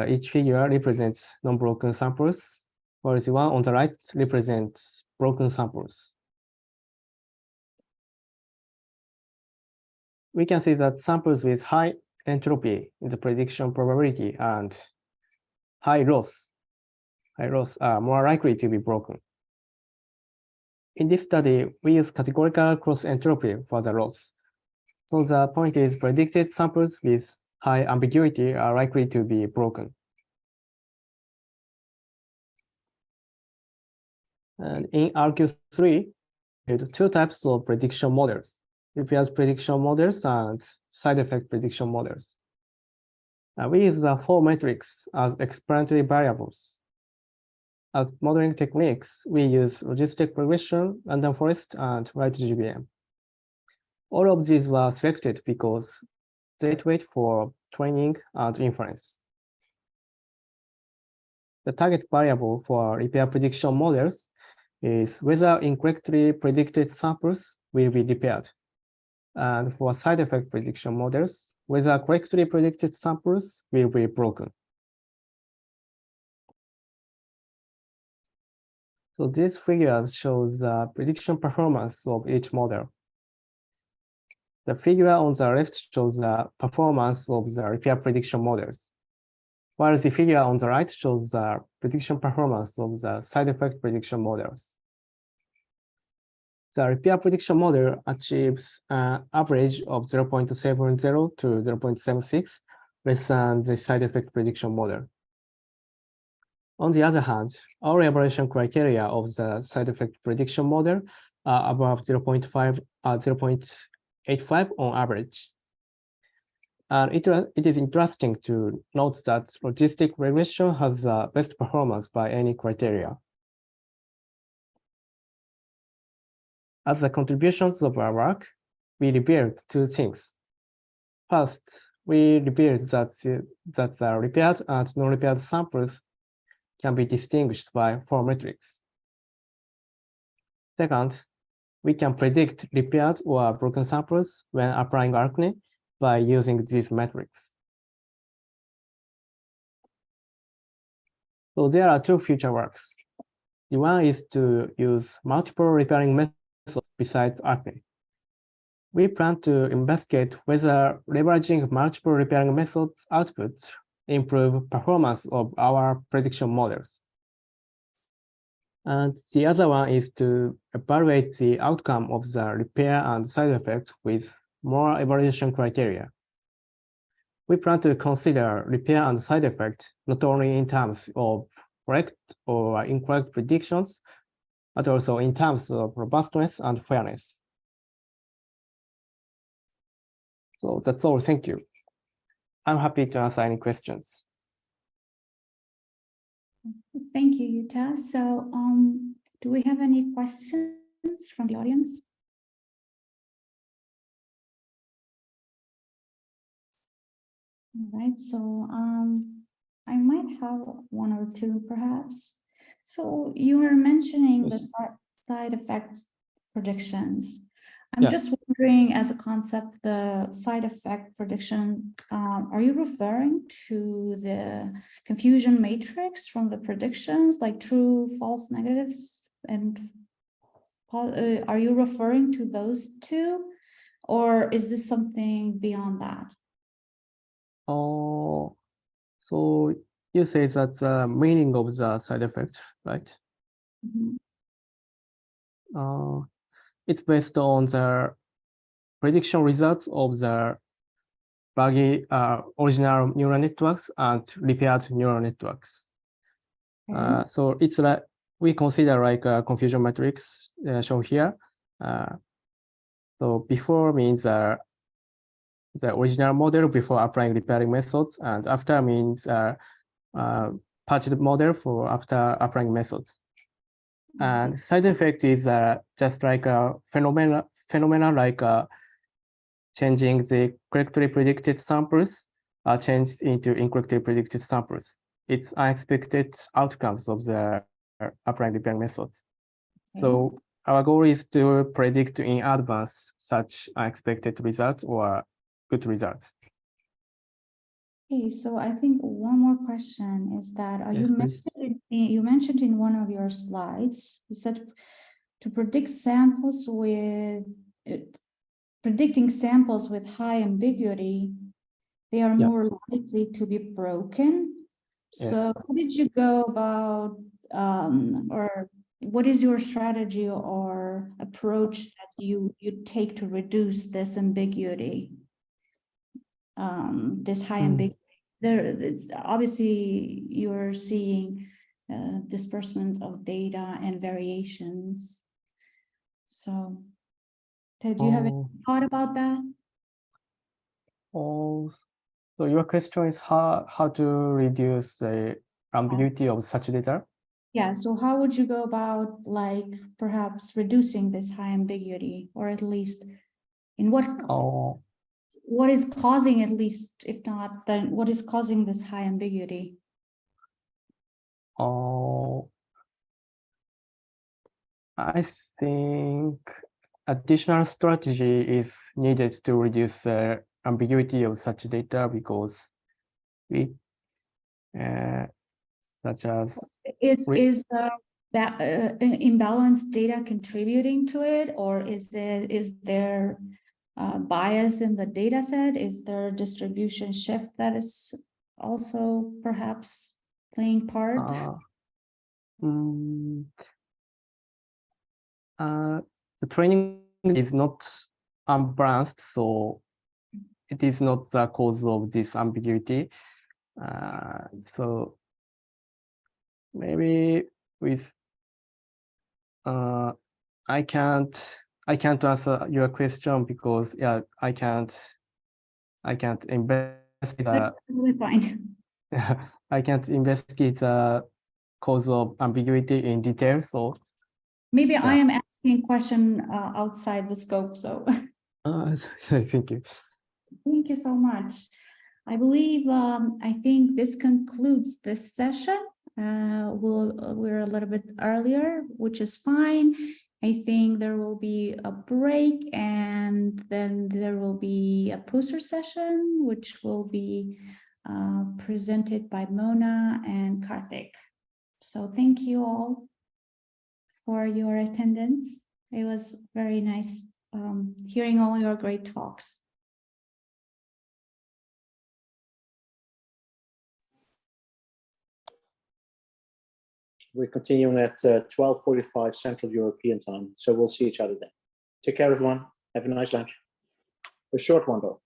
each figure represents non-broken samples, while the one on the right represents broken samples. We can see that samples with high entropy in the prediction probability and high loss loss are more likely to be broken. In this study, we use categorical cross entropy for the loss. So the point is predicted samples with high ambiguity are likely to be broken. And in RQ3, we had two types of prediction models: repeat prediction models and side effect prediction models. We use the four metrics as explanatory variables. As modeling techniques, we use logistic regression, random forest, and light GBM. All of these were selected because they wait for training and inference. The target variable for repair prediction models is whether incorrectly predicted samples will be repaired. And for side effect prediction models, whether correctly predicted samples will be broken. So these figures show the prediction performance of each model. The figure on the left shows the performance of the repair prediction models, while the figure on the right shows the prediction performance of the side effect prediction models. The repair prediction model achieves an average of 0.70 to 0.76, less than the side effect prediction model. On the other hand, all evaluation criteria of the side effect prediction model are above 0.85 on average. And it is interesting to note that logistic regression has the best performance by any criteria. As the contributions of our work, we revealed two things. First, we revealed that the repaired and non-repaired samples can be distinguished by four metrics. Second, we can predict repaired or broken samples when applying ARC-NE by using these metrics. So there are two future works. The one is to use multiple repairing methods besides ARC-NE. We plan to investigate whether leveraging multiple repairing methods outputs improve performance of our prediction models. And the other one is to evaluate the outcome of the repair and side effect with more evaluation criteria. We plan to consider repair and side effect not only in terms of correct or incorrect predictions, but also in terms of robustness and fairness. So that's all. Thank you. I'm happy to answer any questions. Thank you, Yuta. So do we have any questions from the audience? All right, so I might have one or two perhaps. So you were mentioning the side effects predictions. I'm just wondering, as a concept, the side effect prediction, are you referring to the confusion matrix from the predictions, like true, false, negatives, and are you referring to those two, or is this something beyond that? Oh, so you say that's the meaning of the side effect, right? Mm-hmm. It's based on the prediction results of the buggy original neural networks and repaired neural networks. So it's like we consider like a confusion matrix shown here. So before means the original model before applying repairing methods, and after means patched model for after applying methods. And side effect is just like a phenomena like changing the correctly predicted samples are changed into incorrectly predicted samples. It's unexpected outcomes of the applying repairing methods. So our goal is to predict in advance such unexpected results or good results. Okay, so I think one more question is that Yes, you mentioned in one of your slides, you said to predict samples with predicting samples with high ambiguity, they are more likely to be broken. So how did you go about or what is your strategy or approach that you take to reduce this ambiguity? This high ambiguity. Obviously you're seeing disbursement of data and variations. So, do you have any thought about that? Oh, so your question is how to reduce the ambiguity of such data? Yeah, so how would you go about like perhaps reducing this high ambiguity, or at least in what is causing, at least if not, then what is causing this high ambiguity? I think additional strategy is needed to reduce the ambiguity of such data, because we such as Is that imbalanced data contributing to it, or is there bias in the data set? Is there a distribution shift that is also perhaps playing part? The training is not unbalanced, so it is not the cause of this ambiguity. So maybe with I can't answer your question because I can't investigate Fine. I can't investigate the cause of ambiguity in detail. So maybe I am asking a question outside the scope. So thank you. Thank you so much. I believe I think this concludes this session. We're a little bit earlier, which is fine. I think there will be a break, and then there will be a poster session, which will be presented by Mona and Karthik. So thank you all for your attendance. It was very nice hearing all your great talks. We're continuing at 12:45 Central European time, so we'll see each other then. Take care, everyone. Have a nice lunch. A short one, though.